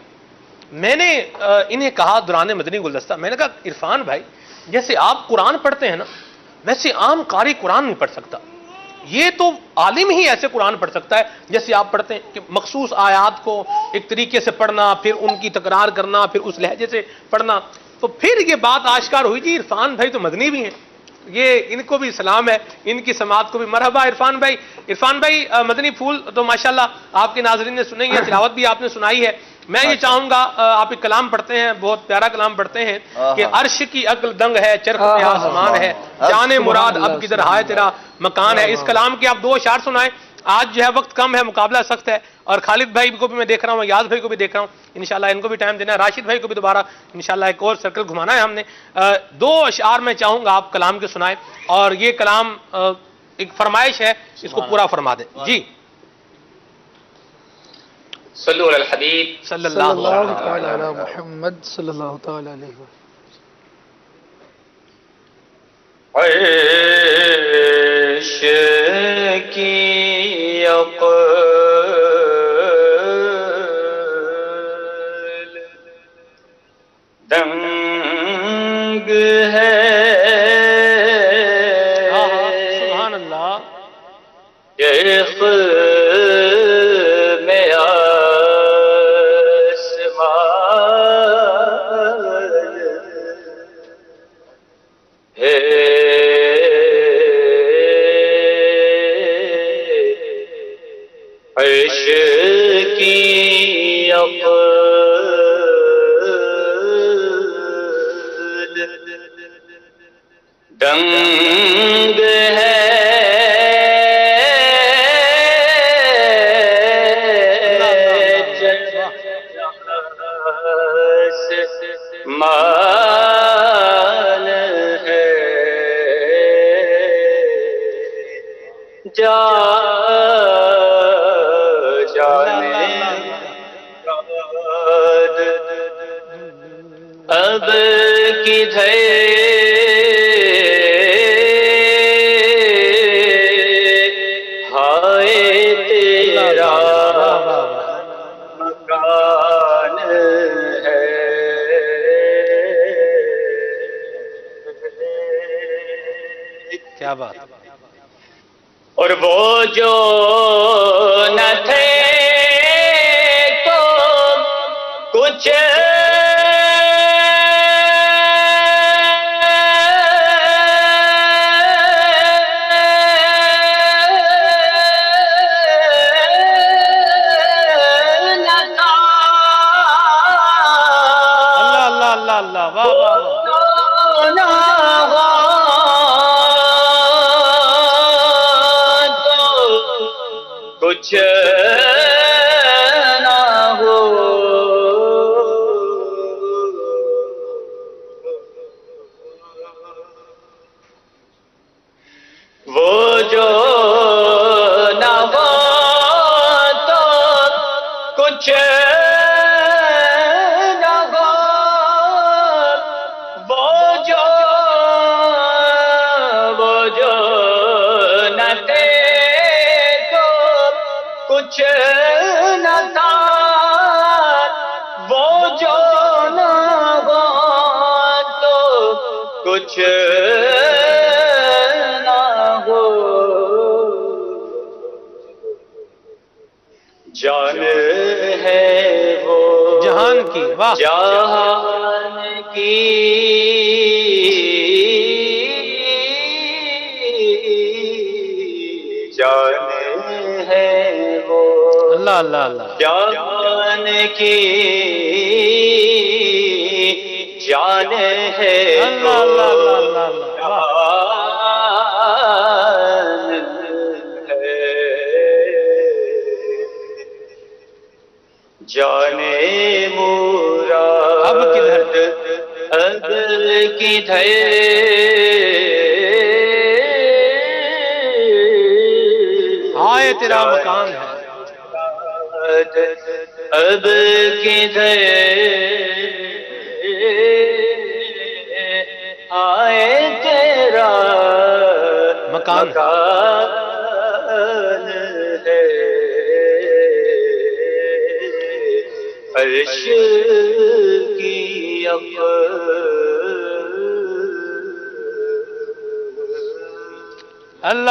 Speaker 2: میں نے انہیں کہا دوران مدنی گلدستہ, میں نے کہا عرفان بھائی جیسے آپ قرآن پڑھتے ہیں نا ویسے عام قاری قرآن نہیں پڑھ سکتا, یہ تو عالم ہی ایسے قرآن پڑھ سکتا ہے جیسے آپ پڑھتے ہیں کہ مخصوص آیات کو ایک طریقے سے پڑھنا, پھر ان کی تکرار کرنا, پھر اس لہجے سے پڑھنا. تو پھر یہ بات آشکار ہوئی جی عرفان بھائی تو مدنی بھی ہیں, یہ ان کو بھی سلام ہے, ان کی سماعت کو بھی مرحبا. عرفان بھائی مدنی پھول تو ماشاءاللہ آپ کے ناظرین نے سنے ہیں, تلاوت بھی آپ نے سنائی ہے. میں یہ چاہوں گا آپ ایک کلام پڑھتے ہیں, بہت پیارا کلام پڑھتے ہیں کہ عرش کی عقل دنگ ہے چرخ پہ آسمان ہے, جانے مراد اب کدھر ہائے تیرا مکان ہے. اس کلام کے آپ 2 اشعار سنائیں. آج جو ہے وقت کم ہے, مقابلہ سخت ہے, اور خالد بھائی کو بھی میں دیکھ رہا ہوں, یاز بھائی کو بھی دیکھ رہا ہوں, انشاءاللہ ان کو بھی ٹائم دینا ہے, راشد بھائی کو بھی دوبارہ انشاءاللہ ایک اور سرکل گھمانا ہے ہم نے. 2 اشعار میں چاہوں گا آپ کلام کے سنائیں, اور یہ کلام ایک فرمائش ہے, اس کو پورا فرما دیں. جی
Speaker 1: صلو علی الحبیب
Speaker 2: صلی اللہ
Speaker 4: تعالی علی محمد صلی اللہ تعالی علیہ وسلم.
Speaker 1: عرش کی عقل دنگ ہے,
Speaker 2: سبحان اللہ,
Speaker 1: چرخ دنگ ہے, مان ہے, جانے اب کدھر
Speaker 2: کیا بات.
Speaker 1: اور وہ جو نہ تھے تو کچھ کچھ نہ ہو, وہ جو نہ ہو تو کچھ نہ ہو, وہ جو نہ تھے تو کچھ کچھ نہ تھا وہ جو نہ ہو تو کچھ نہ ہو. جان ہے وہ
Speaker 2: جہان کی، واہ،
Speaker 1: جہان کی جان ہے وہ.
Speaker 2: اللہ اللہ اللہ.
Speaker 1: جان کی جان ہے
Speaker 2: اللہ اللہ اللہ اللہ اللہ. واہ.
Speaker 1: جانے مراد
Speaker 2: اب کدھر
Speaker 1: کدھر
Speaker 2: آئے تیرا مکان ہے.
Speaker 1: اب کدھر آئے تیرا
Speaker 2: مکان ہے.
Speaker 1: عرش کی
Speaker 2: اللہ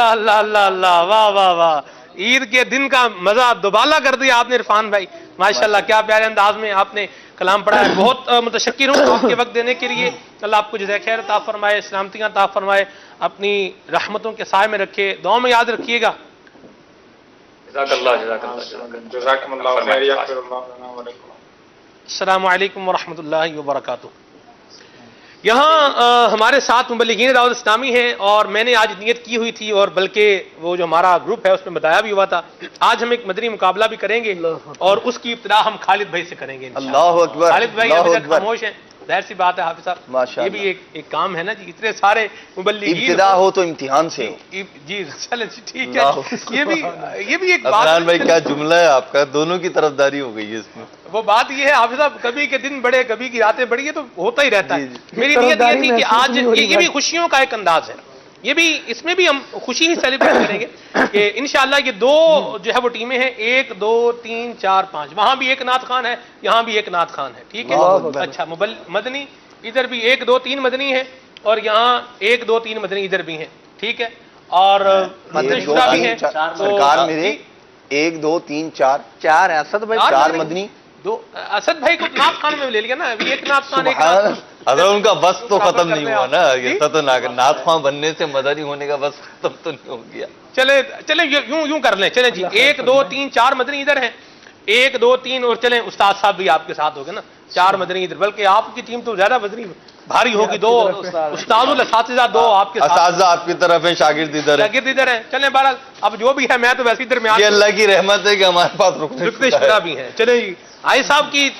Speaker 2: اللہ اللہ اللہ. واہ واہ واہ. عید کے دن کا مزہ دوبالا کر دیا آپ نے عرفان بھائی، ماشاءاللہ کیا پیارے انداز میں آپ نے کلام پڑھا ہے. بہت متشکر ہوں آپ کے وقت دینے کے لیے. اللہ آپ کو جزائے خیر عطا فرمائے، سلامتیاں عطا فرمائے، اپنی رحمتوں کے سائے میں رکھے. دعاؤں میں یاد رکھیے گا.
Speaker 1: جزاک اللہ جزاک اللہ
Speaker 12: جزاکم اللہ خیر، یغفر اللہ لنا ولکم.
Speaker 2: السلام علیکم ورحمۃ اللہ وبرکاتہ. یہاں ہمارے ساتھ مبلغین دعوت اسلامی ہیں، اور میں نے آج نیت کی ہوئی تھی، اور بلکہ وہ جو ہمارا گروپ ہے اس میں بتایا بھی ہوا تھا، آج ہم ایک مدنی مقابلہ بھی کریں گے، اور اس کی ابتدا ہم خالد بھائی سے کریں گے.
Speaker 10: اللہ اکبر.
Speaker 2: خالد بھائی ابھی تک خاموش ہیں، ظاہر سی بات ہے حافظ صاحب،
Speaker 10: ماشاء
Speaker 2: یہ بھی ایک کام ہے نا جی. اتنے سارے مبلغین،
Speaker 10: ابتدا ہو تو امتحان سے ہو.
Speaker 2: جی چلیں ٹھیک ہے. یہ بھی ایک بات.
Speaker 5: عدنان بھائی کیا جملہ ہے آپ کا، دونوں کی طرفداری ہو گئی ہے اس میں.
Speaker 2: وہ بات یہ ہے حافظ صاحب، کبھی کے دن بڑے کبھی کی راتیں بڑی، یہ تو ہوتا ہی رہتا ہے. میری نیت یہ تھی کہ آج یہ بھی خوشیوں کا ایک انداز ہے، یہ بھی اس میں بھی ہم خوشی ہی سیلیبریٹ کریں گے کہ انشاءاللہ یہ دو جو ہے وہ ٹیمیں ہیں، 1 2 3 4 5. وہاں بھی ایک نعت خوان ہے، یہاں بھی ایک نعت خوان ہے. ٹھیک ہے. اچھا مدنی ادھر بھی 1 2 3 مدنی ہے، اور یہاں 1 2 3 مدنی ادھر بھی ہیں. ٹھیک ہے. اور مدنی شورا بھی ہیں.
Speaker 10: سرکار میرے 1 2 3 4
Speaker 4: 4 ہیں اسد بھائی،
Speaker 10: 4 مدنی.
Speaker 2: اسد بھائی کو نعت خوان میں لے لیا نا، ابھی ایک نعت خوان
Speaker 5: اگر ان کا بس تو ختم نہیں ہوا نا، ایسا تو نعت خواں بننے سے مدنی ہونے کا بس ختم تو نہیں ہو گیا.
Speaker 2: چلے یوں کر لیں. چلیں جی 1 2 3 4 مدنی ادھر ہیں، 1 2 3 اور چلیں استاد صاحب بھی آپ کے ساتھ ہوگے نا، 4 مدنی ادھر. بلکہ آپ کی ٹیم تو زیادہ وزنی بھاری ہوگی. 2 استاد الاساتذہ 2 آپ کے ساتھ،
Speaker 5: اساتذہ آپ کی طرف ہیں، شاگرد ادھر
Speaker 2: ہیں. چلیں بہرحال اب جو بھی ہے، میں تو ویسے ہی درمیان.
Speaker 5: یہ اللہ کی رحمت ہے کہ ہمارے پاس
Speaker 2: رکنے شدہ بھی ہیں. چلیں جی آئی صاحب کی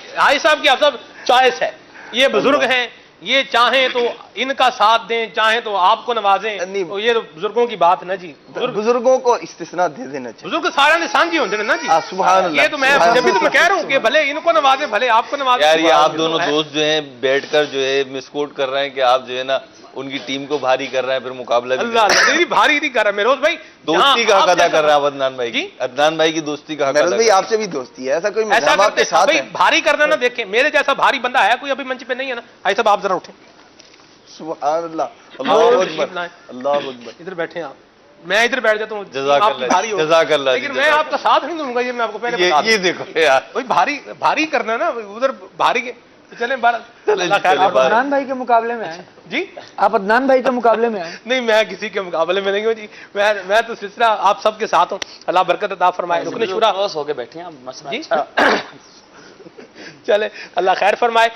Speaker 2: آپ سب چوائس ہے. یہ بزرگ ہیں، یہ چاہیں تو ان کا ساتھ دیں، چاہیں تو آپ کو نوازیں. یہ تو بزرگوں کی بات نا جی،
Speaker 10: بزرگوں کو استثناء دے دینا چاہیے.
Speaker 2: بزرگ سارا نشان جی ہوتے ہیں نا جی.
Speaker 10: سبحان اللہ.
Speaker 2: یہ تو میں جبھی تو میں کہہ رہا ہوں کہ بھلے ان کو نوازیں بھلے آپ کو نوازیں.
Speaker 5: یار یہ آپ دونوں دوست جو ہیں بیٹھ کر جو ہے مسکوٹ کر رہے ہیں کہ آپ جو ہے نا ان کی ٹیم کو بھاری کر رہے ہیں، پھر مقابلہ بھی
Speaker 2: اللہ بھاری نہیں کر رہا میروز بھائی.
Speaker 5: دوستی کا حق ادا کر رہا ہے عدنان بھائی کی، عدنان بھائی کی دوستی کا حق ادا.
Speaker 10: بھائی آپ سے بھی دوستی ہے، ایسا کوئی مذہب آپ کے ساتھ ہے؟
Speaker 2: بھاری کرنا نا، دیکھیں میرے جیسا بھاری بندہ ہے کوئی ابھی منچ پہ نہیں ہے نا. آئی صاحب آپ ذرا اٹھیں.
Speaker 10: سبحان اللہ. اللہ اکبر. اللہ اکبر.
Speaker 2: ادھر بیٹھے آپ، میں ادھر بیٹھ جاتا ہوں.
Speaker 5: جزاک اللہ جزاک اللہ.
Speaker 2: لیکن میں آپ کا ساتھ نہیں دوں گا، یہ میں آپ کو پہلے بتا دوں.
Speaker 5: یہ دیکھو یار
Speaker 2: بھاری کرنا نا ادھر بھاری کے. چلیں
Speaker 13: عدنان بھائی کے مقابلے میں آئے
Speaker 2: جی،
Speaker 13: آپ عدنان بھائی کے مقابلے میں آئے.
Speaker 2: نہیں میں کسی کے مقابلے میں نہیں ہوں جی، میں تو سلسلہ آپ سب کے ساتھ ہوں. اللہ برکت عطا فرمائے. رکن شورا
Speaker 3: ہو کے بیٹھے ہیں مسئلہ.
Speaker 2: چلے اللہ خیر فرمائے.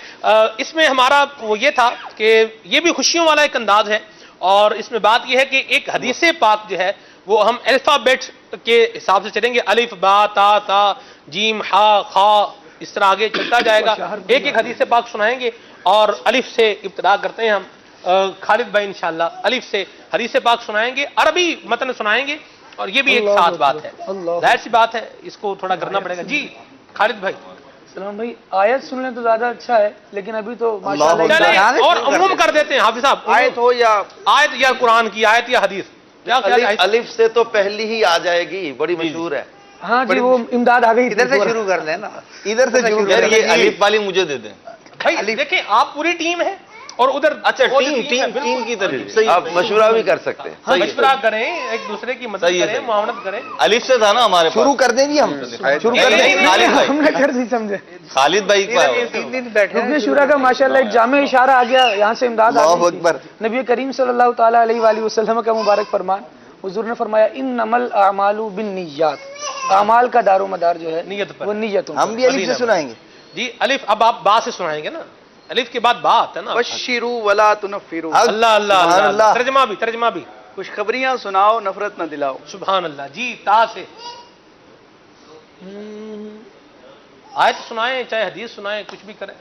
Speaker 2: اس میں ہمارا وہ یہ تھا کہ یہ بھی خوشیوں والا ایک انداز ہے، اور اس میں بات یہ ہے کہ ایک حدیث پاک جو ہے وہ ہم الفابیٹ کے حساب سے چلیں گے. الف با تا تا جیم ہا خا، اس طرح آگے چلتا جائے گا. ایک حدیث پاک سنائیں گے، اور الف سے ابتدا کرتے ہیں ہم. خالد بھائی انشاءاللہ الف سے حدیث پاک سنائیں گے، عربی متن سنائیں گے، اور یہ بھی ایک ساتھ بات ہے، ظاہر سی بات ہے اس کو تھوڑا کرنا پڑے گا. جی خالد بھائی.
Speaker 13: سلام بھائی، آیت سن لیں تو زیادہ اچھا ہے، لیکن ابھی تو ماشاءاللہ
Speaker 2: اور عموم کر دیتے ہیں حافظ صاحب.
Speaker 11: آیت ہو یا
Speaker 2: قرآن کی آیت یا حدیث.
Speaker 6: الف سے تو پہلی ہی آ جائے گی، بڑی مشہور ہے.
Speaker 13: ہاں جی وہ امداد آ گئی
Speaker 4: ادھر سے شروع کر لیں نا،
Speaker 10: ادھر سے شروع
Speaker 5: یار
Speaker 10: کریں
Speaker 5: یہ الف والی مجھے دے دیں.
Speaker 2: بھائی دیکھیں آپ پوری ٹیم ہے اور ادھر
Speaker 5: اچھا
Speaker 2: وہ جو
Speaker 5: ٹیم
Speaker 2: ہے،
Speaker 5: ٹیم
Speaker 2: بالکل
Speaker 5: ٹیم کی طرف
Speaker 7: آپ مشورہ بھی کر سکتے ہیں.
Speaker 2: ہاں، مشورہ کریں، ایک دوسرے کی مدد
Speaker 5: صحیح ہے،
Speaker 2: کریں،
Speaker 5: صحیح.
Speaker 2: معاونت کریں.
Speaker 5: الف سے تھا نا ہمارے پاس.
Speaker 10: شروع کر دیں جی، ہم شروع کر دیں.
Speaker 5: خالد بھائی،
Speaker 13: ہم نے کر دی سمجھے.
Speaker 5: خالد بھائی کا ہے.
Speaker 4: 3 دن بیٹھے
Speaker 13: رکن شورا کا ماشاءاللہ ایک جامع اشارہ آ گیا، یہاں سے امداد آ
Speaker 10: اللہ
Speaker 13: گئی تھی.
Speaker 10: اکبر.
Speaker 13: نبی کریم صلی اللہ تعالیٰ علیہ وآلہ وسلم کا مبارک فرمان، حضور نے فرمایا انما الاعمال بالنیات، اعمال کا دار و مدار جو ہے
Speaker 2: نیت پر
Speaker 13: وہ نیتوں
Speaker 10: ہم بھی الف سے سنائیں گے.
Speaker 2: جی الف. اب آپ با سے سنائیں گے نا، الف کے بعد با آتا ہے نا.
Speaker 11: بشروا ولا تنفروا،
Speaker 2: اللہ اللہ
Speaker 10: سبحان
Speaker 2: اللہ.
Speaker 10: اللہ.
Speaker 2: ترجمہ بھی.
Speaker 11: خوشخبریاں سناؤ، نفرت نہ دلاؤ.
Speaker 2: سبحان اللہ. جی تا سے آیت سنائیں، چاہے حدیث سنائیں، کچھ بھی کریں.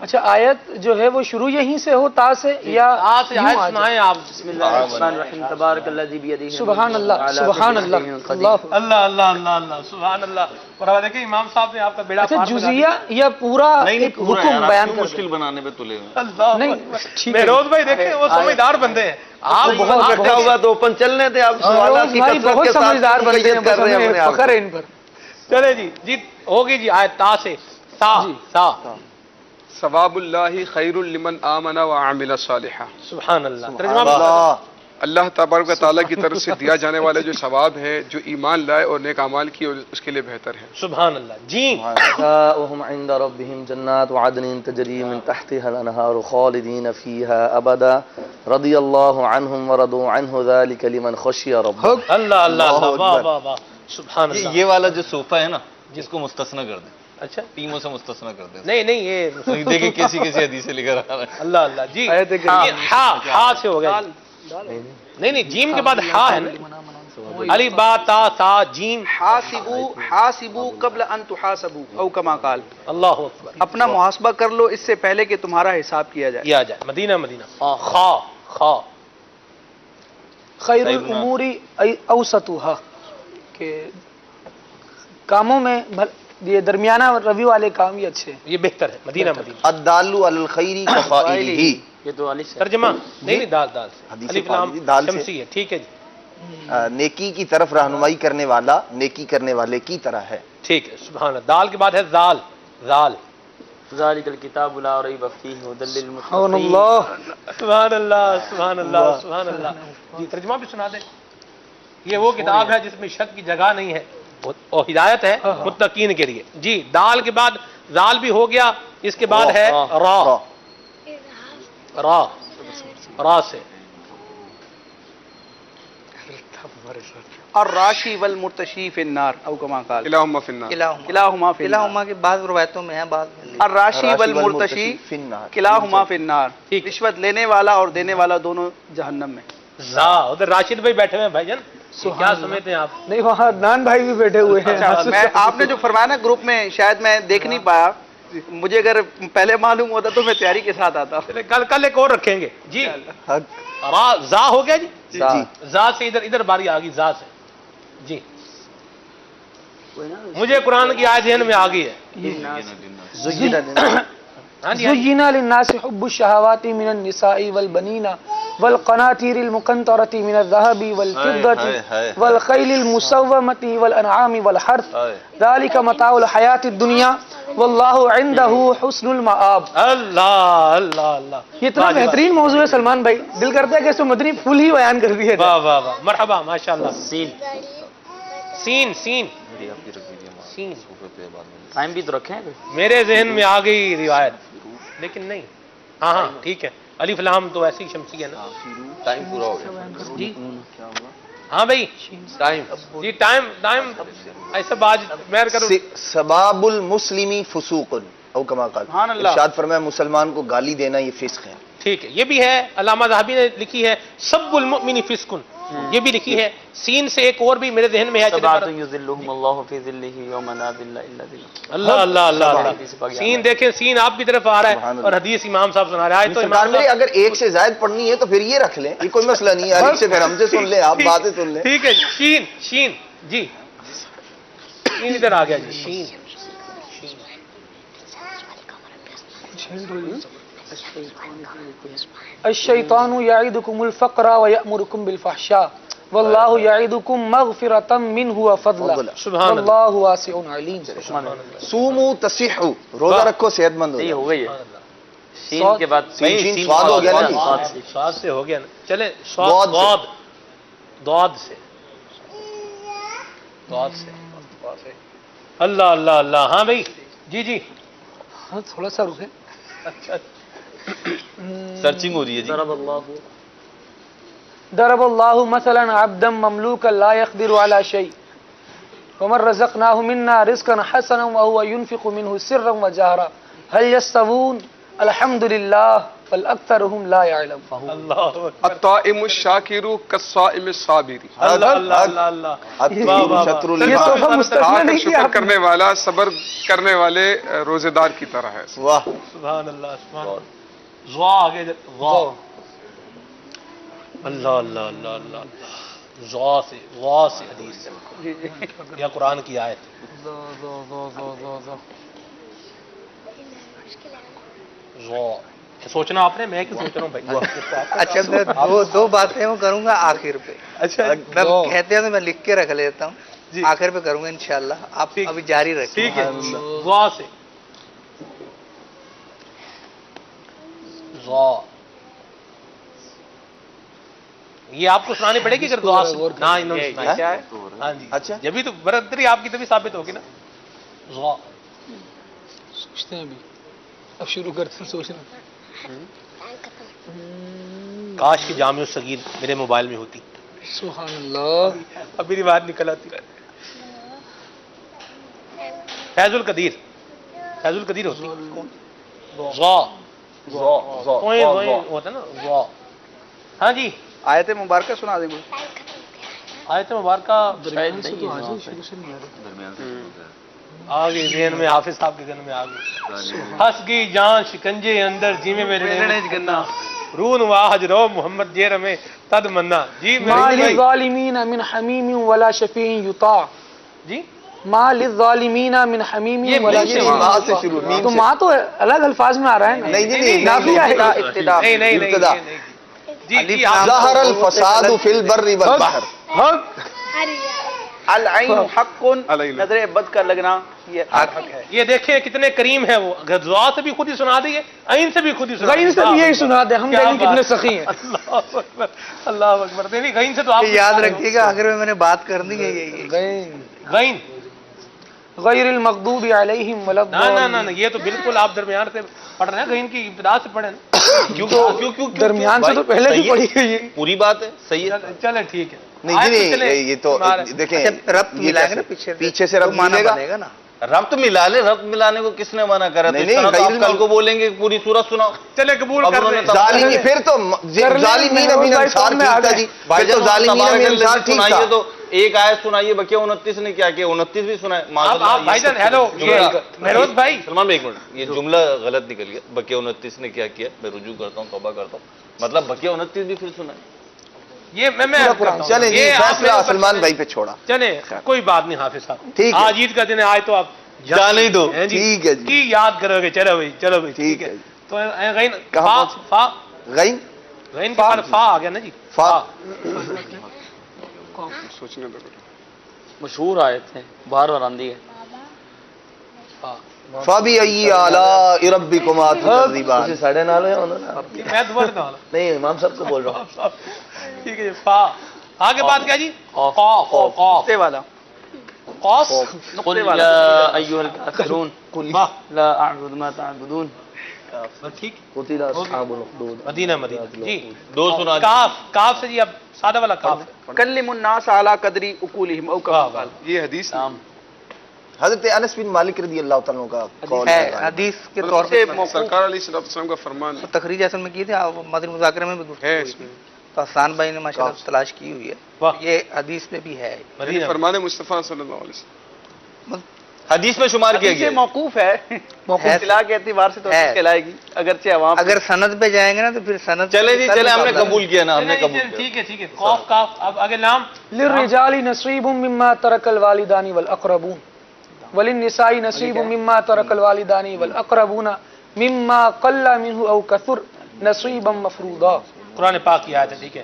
Speaker 13: اچھا آیت جو ہے وہ شروع یہیں سے ہو تا سے یا
Speaker 2: تا سے
Speaker 13: یوں
Speaker 2: آیت
Speaker 13: آ جائے؟
Speaker 2: سنائیں آپ.
Speaker 3: بسم اللہ الرحمن الرحیم، تبارک الذی بیدہ
Speaker 13: سبحان اللہ سبحان اللہ اللہ.
Speaker 2: اللہ اللہ اللہ اللہ سبحان اللہ. اور اب دیکھیں امام صاحب نے آپ کا بیڑا
Speaker 13: اچھا
Speaker 2: پار لگا
Speaker 13: جزیہ یا پورا
Speaker 5: نہیں
Speaker 13: ایک
Speaker 5: پورا
Speaker 13: حکم
Speaker 5: یار،
Speaker 13: بیان
Speaker 5: آپ
Speaker 13: کر
Speaker 5: مشکل بنانے پہ تلے ہوئے.
Speaker 2: دیا. اللہ
Speaker 13: نہیں ٹھیک ہے.
Speaker 2: مہروز بھائی دیکھیں وہ سمجھدار بندے ہیں. آپ
Speaker 3: بہت اکٹھا ہوا تو اوپن چلنے تھے، آپ سوالات کی
Speaker 13: بھائی
Speaker 3: کثرت
Speaker 13: بہت
Speaker 3: کے ساتھ
Speaker 13: سمجھدار بندے ہیں،
Speaker 3: تقویت کر رہے ہیں اپنے آپ کو.
Speaker 13: فخر ہے ان پر.
Speaker 2: چلے جی جی ہوگی جی آیت تا سے. تا تا
Speaker 9: ثواب اللہ خیر لمن آمن وعمل صالحا.
Speaker 2: سبحان اللہ. ترجمہ
Speaker 10: اللہ.
Speaker 9: اللہ تبارک و تعالیٰ کی طرف سے دیا جانے والا جو ثواب ہے، جو ایمان لائے اور نیک اعمال کیے، اس کے لیے بہتر ہے.
Speaker 2: سبحان اللہ. جی
Speaker 6: جزاؤهم عند ربهم جنات عدن تجري من تحتها الانهار خالدين فيها ابدا رضي الله عنهم ورضوا عنه ذلك لمن خشي ربه.
Speaker 2: اللہ اللہ اللہ. واہ واہ واہ. سبحان اللہ.
Speaker 5: یہ والا جو صوفہ ہے نا، جس کو مستثنا کر دیں.
Speaker 2: اچھا
Speaker 5: ٹیموں سے مستثنا کر دیں.
Speaker 2: نہیں نہیں یہ
Speaker 5: دیکھیں کیسی کیسی حدیث سے لے کر آ رہا ہے.
Speaker 2: اللہ اللہ. جی یہ ہا سے ہو گیا. نہیں نہیں جیم کے بعد ہا ہے نا. الف با تا تا جیم.
Speaker 11: حاسبوا قبل ان تحاسبوا او کما قال.
Speaker 2: اللہ اکبر.
Speaker 11: اپنا محاسبہ کر لو اس سے پہلے کہ تمہارا حساب کیا جائے.
Speaker 2: کیا جائے. مدینہ مدینہ. خا خا.
Speaker 13: خیر الامور اوسطها، کہ کاموں میں یہ درمیانہ روی والے کام یہ اچھے ہیں.
Speaker 2: یہ بہتر ہے. مدینہ مدینہ.
Speaker 10: الدال علی الخیر کفائلہ.
Speaker 3: یہ تو علی سے
Speaker 2: ترجمہ نہیں نہیں دال دال سے.
Speaker 10: حدیث
Speaker 2: الف لام
Speaker 10: پاک دال سے.
Speaker 2: شمسی ہے. ٹھیک ہے جی.
Speaker 10: نیکی کی طرف رہنمائی کرنے والا نیکی کرنے والے کی طرح ہے.
Speaker 2: ٹھیک ہے. سبحان اللہ. دال کے بعد ہے زال. زال.
Speaker 3: ذالک الکتاب لا ریب فیہ ھدی
Speaker 13: سبحان
Speaker 3: للمتقین.
Speaker 13: اللہ.
Speaker 2: سبحان اللہ سبحان اللہ سبحان اللہ. جی ترجمہ بھی سنا دیں. یہ وہ کتاب ہے جس میں شک کی جگہ نہیں ہے اور ہدایت ہے متقین کے لیے. جی دال کے بعد زال بھی ہو گیا. اس کے بعد ہے را. را را سے.
Speaker 11: الراشی والمرتشی فی النار او کما قال.
Speaker 9: اللہم فی النار.
Speaker 11: کلاہما فی النار.
Speaker 4: کلاہما کی بعض روایتوں میں ہیں، بعض میں نہیں.
Speaker 11: الراشی والمرتشی
Speaker 10: فی النار.
Speaker 11: کلاہما فی النار.
Speaker 2: ٹھیک.
Speaker 11: رشوت لینے والا اور دینے والا دونوں جہنم میں.
Speaker 2: زا. ادھر راشد بھائی بیٹھے ہوئے ہیں بھائی جان. کیا سمجھتے ہیں آپ؟
Speaker 13: نہیں وہاں عدنان بھائی بھی بیٹھے ہوئے ہیں.
Speaker 11: میں آپ نے جو فرمایا نا گروپ میں، شاید میں دیکھ نہیں پایا. مجھے اگر پہلے معلوم ہوتا تو میں تیاری کے ساتھ آتا.
Speaker 2: کل ایک اور رکھیں گے. جی
Speaker 10: حق.
Speaker 2: را زا ہو گیا جی.
Speaker 10: جی.
Speaker 2: زا سے ادھر باری آ گئی. زا سے. جی مجھے قرآن کی آیت ذہن میں آ گئی ہے.
Speaker 13: زین للناس حب الشہوات من النساء والبنین والقناطیر المقنطرة من الذهب والفضة والخیل المسومة والانعام والحرث ذلك متاع الحیاة الدنیا واللہ عنده حسن المآب.
Speaker 2: اللہ اللہ اللہ.
Speaker 13: یہ اتنا بہترین موضوع ہے سلمان بھائی، دل کرتا ہے کہ اس کو مدنی پھول ہی بیان کر دیے.
Speaker 2: واہ واہ واہ. مرحبا ماشاءاللہ. سین سین سین سین.
Speaker 3: ٹائم بھی تو رکھیں.
Speaker 2: میرے ذہن میں آ گئی روایت لیکن نہیں. ہاں ہاں ٹھیک ہے. الف لام تو ایسی شمسی ہے نا.
Speaker 7: ٹائم پورا ہو گیا.
Speaker 2: جی ہاں بھائی ٹائم. جی ٹائم ٹائم ایسا باج مہر کرو.
Speaker 10: سباب المسلمی فسوق او کما قال. ارشاد فرمایا مسلمان کو گالی دینا یہ فسق ہے.
Speaker 2: ٹھیک ہے. یہ بھی ہے علامہ ذہبی نے لکھی ہے سب المؤمن فسق. یہ بھی لکھی ہے. سین سے ایک اور بھی میرے ذہن میں ہے.
Speaker 3: سبعۃ یظلهم اللہ فی ظلہ یوم لا ظل الا ظلہ.
Speaker 2: اللہ اللہ اللہ. سین دیکھیں سین آپ کی طرف آ رہا ہے اور حدیث امام صاحب سنا رہا ہے. تو
Speaker 10: سرکار میری اگر ایک سے زائد پڑھنی ہے تو پھر یہ رکھ لیں، یہ کوئی مسئلہ نہیں ہے. سے پھر ہم سے سن لیں، آپ باتیں سن لیں.
Speaker 2: ٹھیک ہے. شین شین. جی شین ادھر آ گیا جی. شین
Speaker 13: الشیطان یعدکم الفقر ویأمرکم بالفحشاء واللہ یعدکم مغفرۃ منہ وفضلا
Speaker 2: سبحان اللہ
Speaker 13: واللہ واسع علیم.
Speaker 10: سومو تصیحو، روزہ رکھو صحت مند ہو
Speaker 3: یہ
Speaker 10: جاؤ.
Speaker 3: ہو گئی ہے شین کے بعد
Speaker 10: سین سواد ہو گیا نا جی.
Speaker 2: سواد سے ہو گیا نا. چلے
Speaker 10: ضاد سے.
Speaker 2: ضاد سے ضاد سے. اللہ اللہ اللہ. ہاں بھائی جی جی.
Speaker 13: ہاں تھوڑا سا رکے.
Speaker 2: اچھا
Speaker 5: سرچنگ ہو رہی ہے جی.
Speaker 13: ضرب اللہ مثلا عبدا مملوکا لا يقدر على شيء ومن رزقناه منا رزقا حسنا وهو ينفق منه سرا وجهرا هل يستوون الحمد لله بل اكثرهم لا يعلمون.
Speaker 2: اللہ اکبر.
Speaker 9: الطائم الشاکر کالصائم الصابر.
Speaker 2: اللہ اللہ اللہ اللہ.
Speaker 10: شطر
Speaker 13: یہ
Speaker 10: الایمان.
Speaker 13: تحفہ مستثنی
Speaker 9: کر
Speaker 13: نہیں
Speaker 9: شکر
Speaker 13: کیا
Speaker 9: کرنے والا صبر کرنے والے روزے دار کی طرح ہے.
Speaker 10: واہ.
Speaker 2: سبحان اللہ سبحان اللہ. ضا آگے ضا. اللہ اللہ اللہ اللہ اللہ. ضا سے وا سے حدیث سے یا قرآن کی آیت. ضا سوچنا آپ نے، میں کیوں سوچ رہا ہوں بھائی.
Speaker 4: اچھا میں دو باتیں وہ کروں گا آخر پہ.
Speaker 2: اچھا
Speaker 4: میں کہتے ہیں تو میں لکھ کے رکھ لیتا ہوں، آخر پہ کروں گا انشاءاللہ. آپ ابھی جاری رکھیں.
Speaker 2: ٹھیک ہے. ضا سے ضا. یہ آپ کو سنانی پڑے گی اگر دعا سے نہ انہوں نے سنائی.
Speaker 11: کیا ہے؟
Speaker 2: ہاں جی.
Speaker 10: اچھا.
Speaker 2: جبھی تو برادری آپ کی تبھی ثابت ہوگی نا. ضا.
Speaker 13: سوچتے ہیں ابھی، اب شروع کرتے ہیں سوچنا.
Speaker 2: کاش کی جامع الصغیر میرے موبائل میں ہوتی.
Speaker 13: سبحان اللہ.
Speaker 2: اب میری بات نکل آتی. فیض القدیر. فیض القدیر ہوتی. ضا ہوتا نا ضا. ہاں جی.
Speaker 11: آیت مبارکہ سنا دیں گے.
Speaker 2: آیت مبارکہ آ گئی ذہن میں، حافظ صاحب کے ذہن میں آ گئی. ہنس گئی جان شکنجے اندر جی میں میرے گنا رون واہج رو محمد جیر میں تد منا. جی
Speaker 13: ما للظالمین من حمیم ولا شفیع یطاع.
Speaker 2: جی
Speaker 13: ما للظالمین من حمیم ولا
Speaker 10: یہ
Speaker 13: شفیع.
Speaker 10: وہاں سے شروع.
Speaker 13: تو ماں تو الگ الفاظ میں آ رہا ہے نا.
Speaker 10: نہیں
Speaker 13: نافیہ ہے.
Speaker 11: ابتدا.
Speaker 2: نہیں نہیں
Speaker 10: ابتدا.
Speaker 2: جی جی.
Speaker 10: ظہر الفساد فی البر والبحر.
Speaker 11: العین حق، نظر بد کا لگنا یہ حق ہے.
Speaker 2: یہ دیکھیں کتنے کریم ہے وہ. دعا سے بھی خود ہی سنا دیے، عین سے بھی خود ہی سنا.
Speaker 13: غین سے بھی یہی سنا دے. ہم دیکھیں کتنے سخی ہیں.
Speaker 2: اللہ اکبر اللہ اکبر. دیکھیں غین سے تو آپ
Speaker 4: یاد رکھیے گا آخر میں میں نے بات کرنی ہے یہی.
Speaker 2: غین
Speaker 13: غیر المغضوب علیہم ولا
Speaker 2: نہ نہ یہ تو بالکل آپ درمیان سے پڑھ رہے ہیں. غین کی ابتدا سے پڑھیں نا.
Speaker 10: کیوں
Speaker 13: درمیان سے تو پہلے بھی پڑھی ہوئی ہے.
Speaker 5: پوری بات ہے صحیح ہے.
Speaker 2: چلے ٹھیک ہے.
Speaker 10: نہیں جی نہیں، یہ تو دیکھیں
Speaker 4: ربط ملائیں گے نا
Speaker 10: پیچھے سے ربط
Speaker 4: مانا
Speaker 10: ملے
Speaker 4: بنے گا نا.
Speaker 5: ربط ملا لے. ربط ملانے کو کس نے منع کرا؟
Speaker 10: نہیں، نہیں،
Speaker 5: آپ کل کو بولیں گے پوری سورت سناؤ.
Speaker 2: چلے قبول
Speaker 5: اب
Speaker 2: کر
Speaker 5: انہوں
Speaker 2: لیں.
Speaker 5: نے
Speaker 10: ظالمی پھر تو ظالمین من انصار ٹھیک تھا جی. پھر تو ظالمین من انصار ٹھیک
Speaker 5: سنائیے
Speaker 10: تھا.
Speaker 5: تو ایک آیت سنائیے. بقیہ 29 نے کیا کیا 29 بھی سنائے.
Speaker 2: آپ بھائی جان ہیلو مہروز بھائی
Speaker 5: سلمان بھائی ایک منٹ، یہ جملہ غلط نکل گیا. بقیہ 29 نے کیا کیا، میں رجوع کرتا ہوں، توبہ کرتا ہوں. مطلب بقیہ 29 بھی پھر سنائے.
Speaker 2: یہ میں
Speaker 10: چلیں جی فیصلہ سلمان بھائی پہ چھوڑا.
Speaker 2: چلے کوئی بات نہیں حافظ صاحب.
Speaker 10: ٹھیک ہے.
Speaker 2: آج عید کا دن ہے، آج تو آپ
Speaker 5: جانے ہی دو.
Speaker 10: ٹھیک ہے جی.
Speaker 2: کی یاد کرو گے. چلو بھائی چلو بھائی
Speaker 10: ٹھیک ہے.
Speaker 2: تو غین
Speaker 10: کہاں
Speaker 2: فا
Speaker 10: غین
Speaker 2: غین کے بعد فا آ گیا نا جی.
Speaker 10: فا.
Speaker 9: سوچنے دو.
Speaker 3: مشہور آیت ہے، بار بار آندھی ہے.
Speaker 10: فَبِأَيِّ آلَاءِ رَبِّكُمَا تُكَذِّبَانِ.
Speaker 6: ساڑھے نال ہے انہوں نے.
Speaker 2: میں دوبارہ کہا
Speaker 6: نہیں امام صاحب کو بول رہا ہوں.
Speaker 2: ٹھیک ہے جی. فا آگے بات کیا جی؟ قاف
Speaker 11: نقطے والا.
Speaker 2: قاف
Speaker 3: قل یا ایھا الکافرون لا اعبد ما تعبدون.
Speaker 2: ٹھیک.
Speaker 6: قتل اصحاب الاخدود.
Speaker 2: مدینہ مدینہ جی.
Speaker 5: دو سنا.
Speaker 2: کاف سے جی اب سادہ والا کاف.
Speaker 11: کلم الناس علی قدری عقولہم او کما قال.
Speaker 9: یہ حدیث
Speaker 10: حضرت انس بن مالک رضی اللہ تعالیٰ عنہ کا قول
Speaker 4: ہے
Speaker 10: ہے.
Speaker 4: حدیث کے طور پہ
Speaker 9: سرکار علیہ السلام کا فرمان
Speaker 4: تخریج اصل میں کی تھی، مدنی مذاکرے میں بھی
Speaker 9: ہے.
Speaker 4: گفتگو ہوئی. تو حسان بھائی نے ماشاءاللہ تلاش کی ہوئی ہے، یہ حدیث میں بھی ہے.
Speaker 9: فرمان مصطفیٰ صلی اللہ علیہ وسلم
Speaker 5: حدیث میں شمار کیا گیا.
Speaker 11: یہ موقوف ہے، اطلاع کے اعتبار سے تو کہلائے گی. اگرچہ عوام
Speaker 4: اگر سند پہ جائیں گے نا تو پھر سند
Speaker 5: چلے جی چلے، ہم نے قبول کیا نا، ہم نے قبول کیا.
Speaker 2: ٹھیک ہے ٹھیک ہے. قاف کاف. اب آگے نام.
Speaker 13: للرجال نصیب مما ترک الوالدان والاقربون وللنساء نصیب مما ترک الوالدان والاقربون مما قل منه او کثر نصیبا مفروضا.
Speaker 2: قرآن پاک کی آیت ہے. ٹھیک ہے.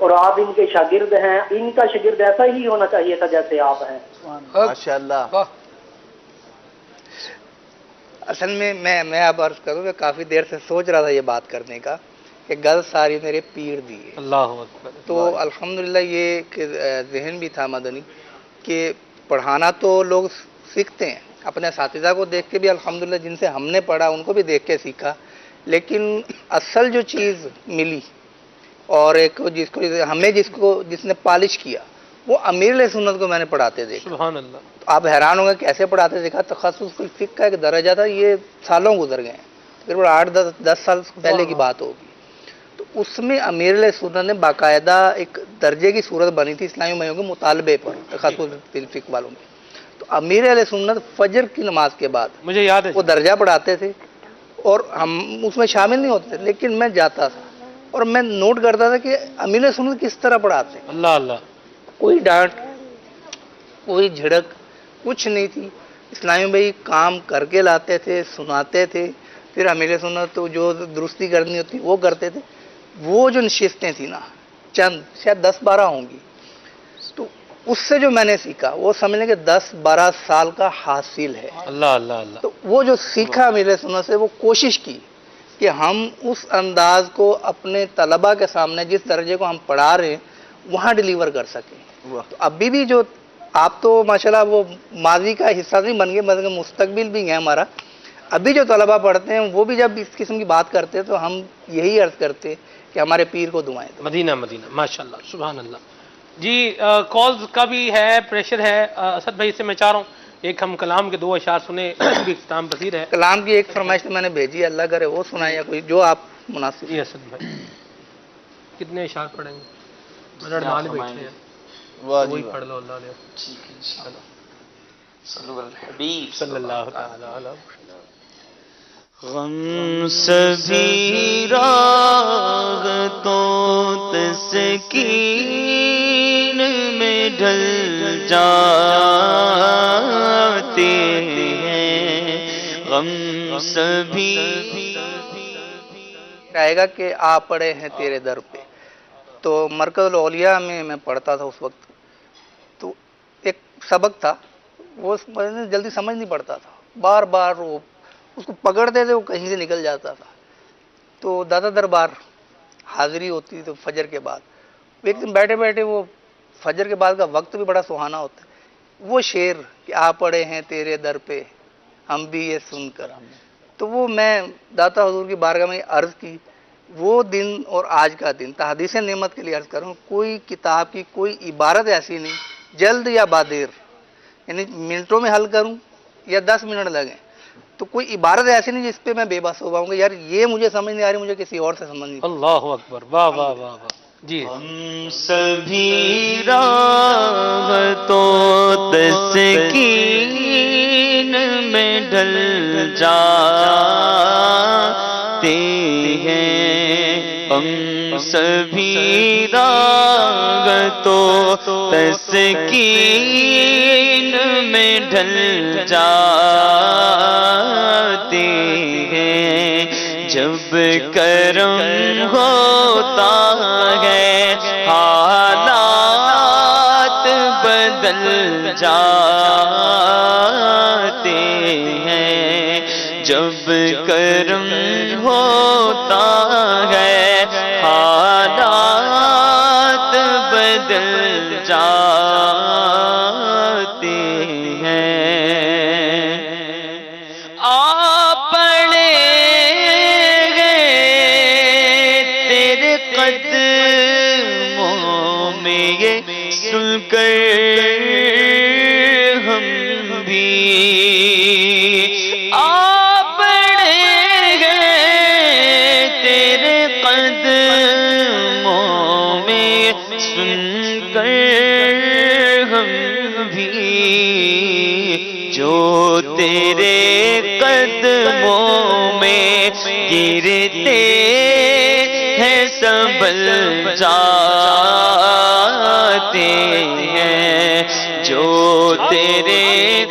Speaker 14: اور آپ ان کے شاگرد ہیں. ان کا شاگرد ایسا ہی ہونا چاہیے تھا جیسے آپ ہیں.
Speaker 10: ماشاءاللہ.
Speaker 4: اصل میں میں اب عرض کروں کہ کافی دیر سے سوچ رہا تھا یہ بات کرنے کا کہ گل ساری میرے پیر دی ہے.
Speaker 2: اللہ اکبر.
Speaker 4: تو الحمدللہ یہ کہ ذہن بھی تھا مدنی کہ پڑھانا تو لوگ سیکھتے ہیں، اپنے اساتذہ کو دیکھ کے بھی الحمدللہ جن سے ہم نے پڑھا ان کو بھی دیکھ کے سیکھا، لیکن اصل جو چیز ملی اور ایک جس نے پالش کیا وہ امیر علیہ سنت کو میں نے پڑھاتے دیکھا.
Speaker 2: سبحان اللہ.
Speaker 4: تو آپ حیران ہوں گے کیسے پڑھاتے دیکھا. تخصص کوئی فقہ کا ایک درجہ تھا، یہ سالوں گزر گئے ہیں، تقریباً 8-10 سال پہلے کی بات ہوگی. تو اس میں امیر علیہ سنت نے باقاعدہ ایک درجے کی صورت بنی تھی اسلامی بھائیوں کے مطالبے پر، تخصص فقہ والوں میں. تو امیر علیہ سنت فجر کی نماز کے بعد
Speaker 2: مجھے یاد ہے
Speaker 4: وہ درجہ پڑھاتے تھے اور ہم اس میں شامل نہیں ہوتے تھے، لیکن میں جاتا تھا اور میں نوٹ کرتا تھا کہ امیر علیہ سنت کس طرح پڑھاتے ہیں.
Speaker 2: اللہ اللہ.
Speaker 4: کوئی ڈانٹ کوئی جھڑک کچھ نہیں تھی. اسلامی بھائی کام کر کے لاتے تھے، سناتے تھے، پھر امیر سنت تو جو درستی کرنی ہوتی وہ کرتے تھے. وہ جو نشستیں تھیں نا چند شاید 10-12 ہوں گی، تو اس سے جو میں نے سیکھا وہ سمجھ لیں کہ 10-12 سال کا حاصل ہے.
Speaker 2: اللہ اللہ اللہ.
Speaker 4: تو وہ جو سیکھا امیر سنت سے وہ کوشش کی کہ ہم اس انداز کو اپنے طلباء کے سامنے جس درجے کو ہم پڑھا رہے ہیں وہاں ڈیلیور کر سکیں. تو ابھی بھی جو آپ تو ماشاءاللہ وہ ماضی کا حصہ نہیں بن گئے، مگر مستقبل بھی ہے ہمارا. ابھی جو طلباء پڑھتے ہیں وہ بھی جب اس قسم کی بات کرتے ہیں تو ہم یہی عرض کرتے ہیں کہ ہمارے پیر کو دعائیں دیں.
Speaker 2: مدینہ مدینہ ماشاءاللہ سبحان اللہ. جی کالز کا بھی ہے، پریشر ہے. اسد بھائی سے میں چاہ رہا ہوں ایک ہم کلام کے 2 اشعار سنیں، بھی اختتام پذیر ہے.
Speaker 4: کلام کی ایک فرمائش میں نے بھیجی ہے، اللہ کرے وہ سنائے یا کوئی جو آپ مناسب.
Speaker 2: جی اسد بھائی کتنے اشعار پڑھیں گے؟ مال بیٹھے ہیں وہی پڑھ لو. اللہ علیہ
Speaker 3: حبیب
Speaker 2: صلی اللہ تعالی علیہ.
Speaker 3: غم سبھی راحتوں تسکین میں ڈھل جاتے ہیں. غم سبھی
Speaker 4: آئے گا کہ آپ پڑے ہیں تیرے در پہ. تو مرکز الاولیاء میں پڑھتا تھا اس وقت، تو ایک سبق تھا وہ جلدی سمجھ نہیں پڑتا تھا، بار بار وہ اس کو پکڑتے تھے وہ کہیں سے نکل جاتا تھا. تو دادا دربار حاضری ہوتی تو فجر کے بعد ایک دن بیٹھے بیٹھے وہ فجر کے بعد کا وقت بھی بڑا سہانا ہوتا ہے. وہ شعر کہ آ پڑے ہیں تیرے در پہ ہم بھی یہ سن کر، تو وہ میں داتا حضور کی بارگاہ میں عرض کی. وہ دن اور آج کا دن تحدیث نعمت کے لیے عرض کروں، کوئی کتاب کی کوئی عبارت ایسی نہیں جلد یا بادیر، یعنی منٹوں میں حل کروں یا 10 منٹ لگیں، تو کوئی عبارت ایسی نہیں جس پہ میں بے بس ہو پاؤں گا یار یہ مجھے سمجھ نہیں آ رہی، مجھے کسی اور سے سمجھ نہیں.
Speaker 2: اللہ اکبر. واہ واہ واہ واہ. جی
Speaker 3: ہم سبھی راحتوں تسکین میں ڈھل جاتے ہیں. ہم سبھی راحتوں تسکین میں ڈھل جاتے ہیں. جب کرم ہوتا ہے حالات بدل جاتے ہیں. جب کرم ہوتا ہے حالات بدل جاتے ہیں. آپ پڑے گئے تیرے قدموں میں یہ سن کر ہم بھی آپ پڑے گئے تیرے قدموں میں سن کر ہم بھی. جو تیرے قدموں میں گرتے ہیں سنبھل جاتے ہیں. جو تیرے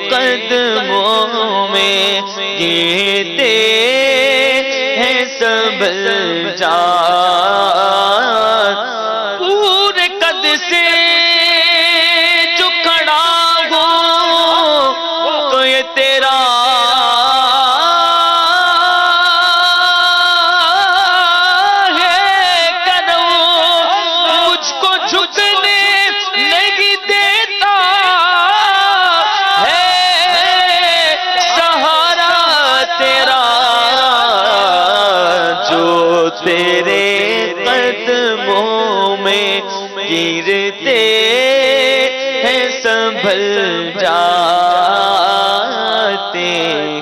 Speaker 3: قدموں میں گرتے ہیں سنبھل جاتے بدل جاتے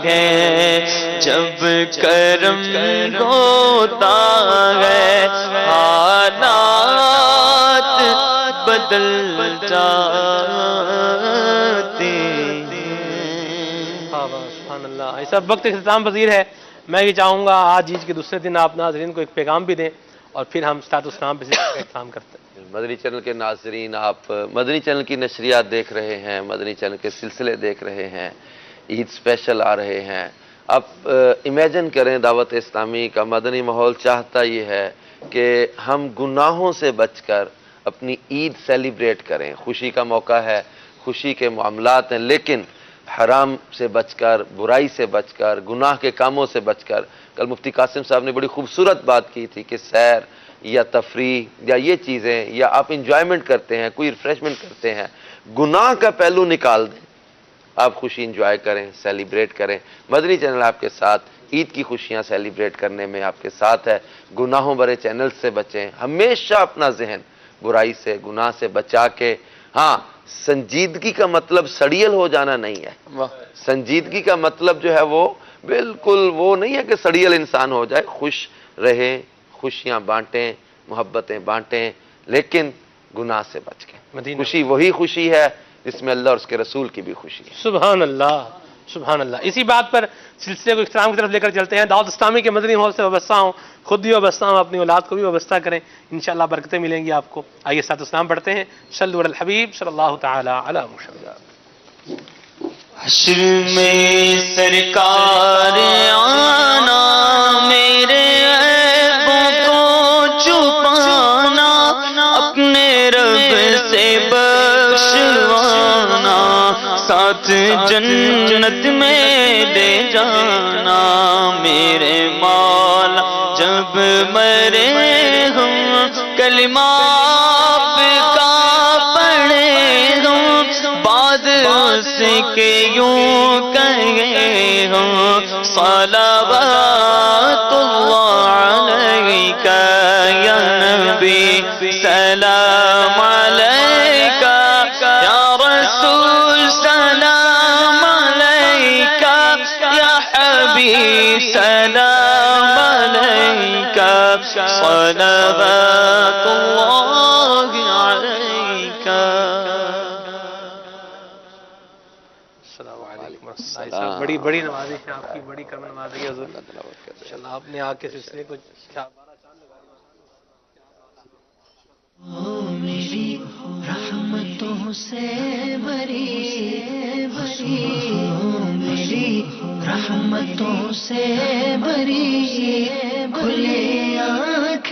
Speaker 3: ہیں جب کرم ہوتا ہے حالات بدل جاتے ہیں.
Speaker 2: سبحان اللہ. ایسا وقت اختتام پذیر ہے. میں یہ چاہوں گا آج عید کے دوسرے دن آپ ناظرین کو ایک پیغام بھی دیں اور پھر ہم صلاۃ السلام پہ اختتام کرتے ہیں.
Speaker 7: مدنی چینل کے ناظرین، آپ مدنی چینل کی نشریات دیکھ رہے ہیں، مدنی چینل کے سلسلے دیکھ رہے ہیں، عید اسپیشل آ رہے ہیں. آپ امیجن کریں دعوت اسلامی کا مدنی ماحول چاہتا یہ ہے کہ ہم گناہوں سے بچ کر اپنی عید سیلیبریٹ کریں. خوشی کا موقع ہے، خوشی کے معاملات ہیں، لیکن حرام سے بچ کر، برائی سے بچ کر، گناہ کے کاموں سے بچ کر. کل مفتی قاسم صاحب نے بڑی خوبصورت بات کی تھی کہ سیر یا تفریح یا یہ چیزیں یا آپ انجوائمنٹ کرتے ہیں، کوئی ریفریشمنٹ کرتے ہیں، گناہ کا پہلو نکال دیں، آپ خوشی انجوائے کریں، سیلیبریٹ کریں. مدنی چینل آپ کے ساتھ عید کی خوشیاں سیلیبریٹ کرنے میں آپ کے ساتھ ہے. گناہوں برے چینل سے بچیں، ہمیشہ اپنا ذہن برائی سے، گناہ سے بچا کے. ہاں، سنجیدگی کا مطلب سڑیل ہو جانا نہیں ہے. سنجیدگی کا مطلب جو ہے وہ بالکل وہ نہیں ہے کہ سڑیل انسان ہو جائے. خوش رہیں، خوشیاں بانٹیں، محبتیں بانٹیں، لیکن گناہ سے بچ کے. خوشی وہی خوشی ہے جس میں اللہ اور اس کے رسول کی بھی خوشی ہے.
Speaker 2: سبحان اللہ، سبحان اللہ. اسی بات پر سلسلے کو اختتام کی طرف لے کر چلتے ہیں. دعوت اسلامی کے مدنی ماحول سے وابستہ ہوں، خود بھی وابستہ ہوں، اپنی اولاد کو بھی وابستہ کریں، انشاءاللہ برکتیں ملیں گی آپ کو. آئیے صلاۃ السلام پڑھتے ہیں. صلوا علی الحبیب صلی اللہ تعالی علی محمد.
Speaker 3: حشر میں سرکار آنا، میرے عیبوں کو چھپانا، اپنے رب سے بخشوانا، ساتھ جنت میں لے جانا. میرے مولا جب مرے ہم کلمہ آپ کا پڑھے ہم، بعد اس کے یوں کہے ہم صلوات اللہ علیکہ یا نبی، سلام علیکہ یا رسول، سلام علیکہ یا حبیب، سلام علیکہ صلوات اللہ علیکہ.
Speaker 2: بڑی بڑی نوازش ہے آپ کی، بڑی کرم نوازی ہے حضور. انشاءاللہ آپ نے آ کے سلسلے کو
Speaker 15: میری رحمتوں سے بری میری رحمتوں سے بری، کھلے آنکھ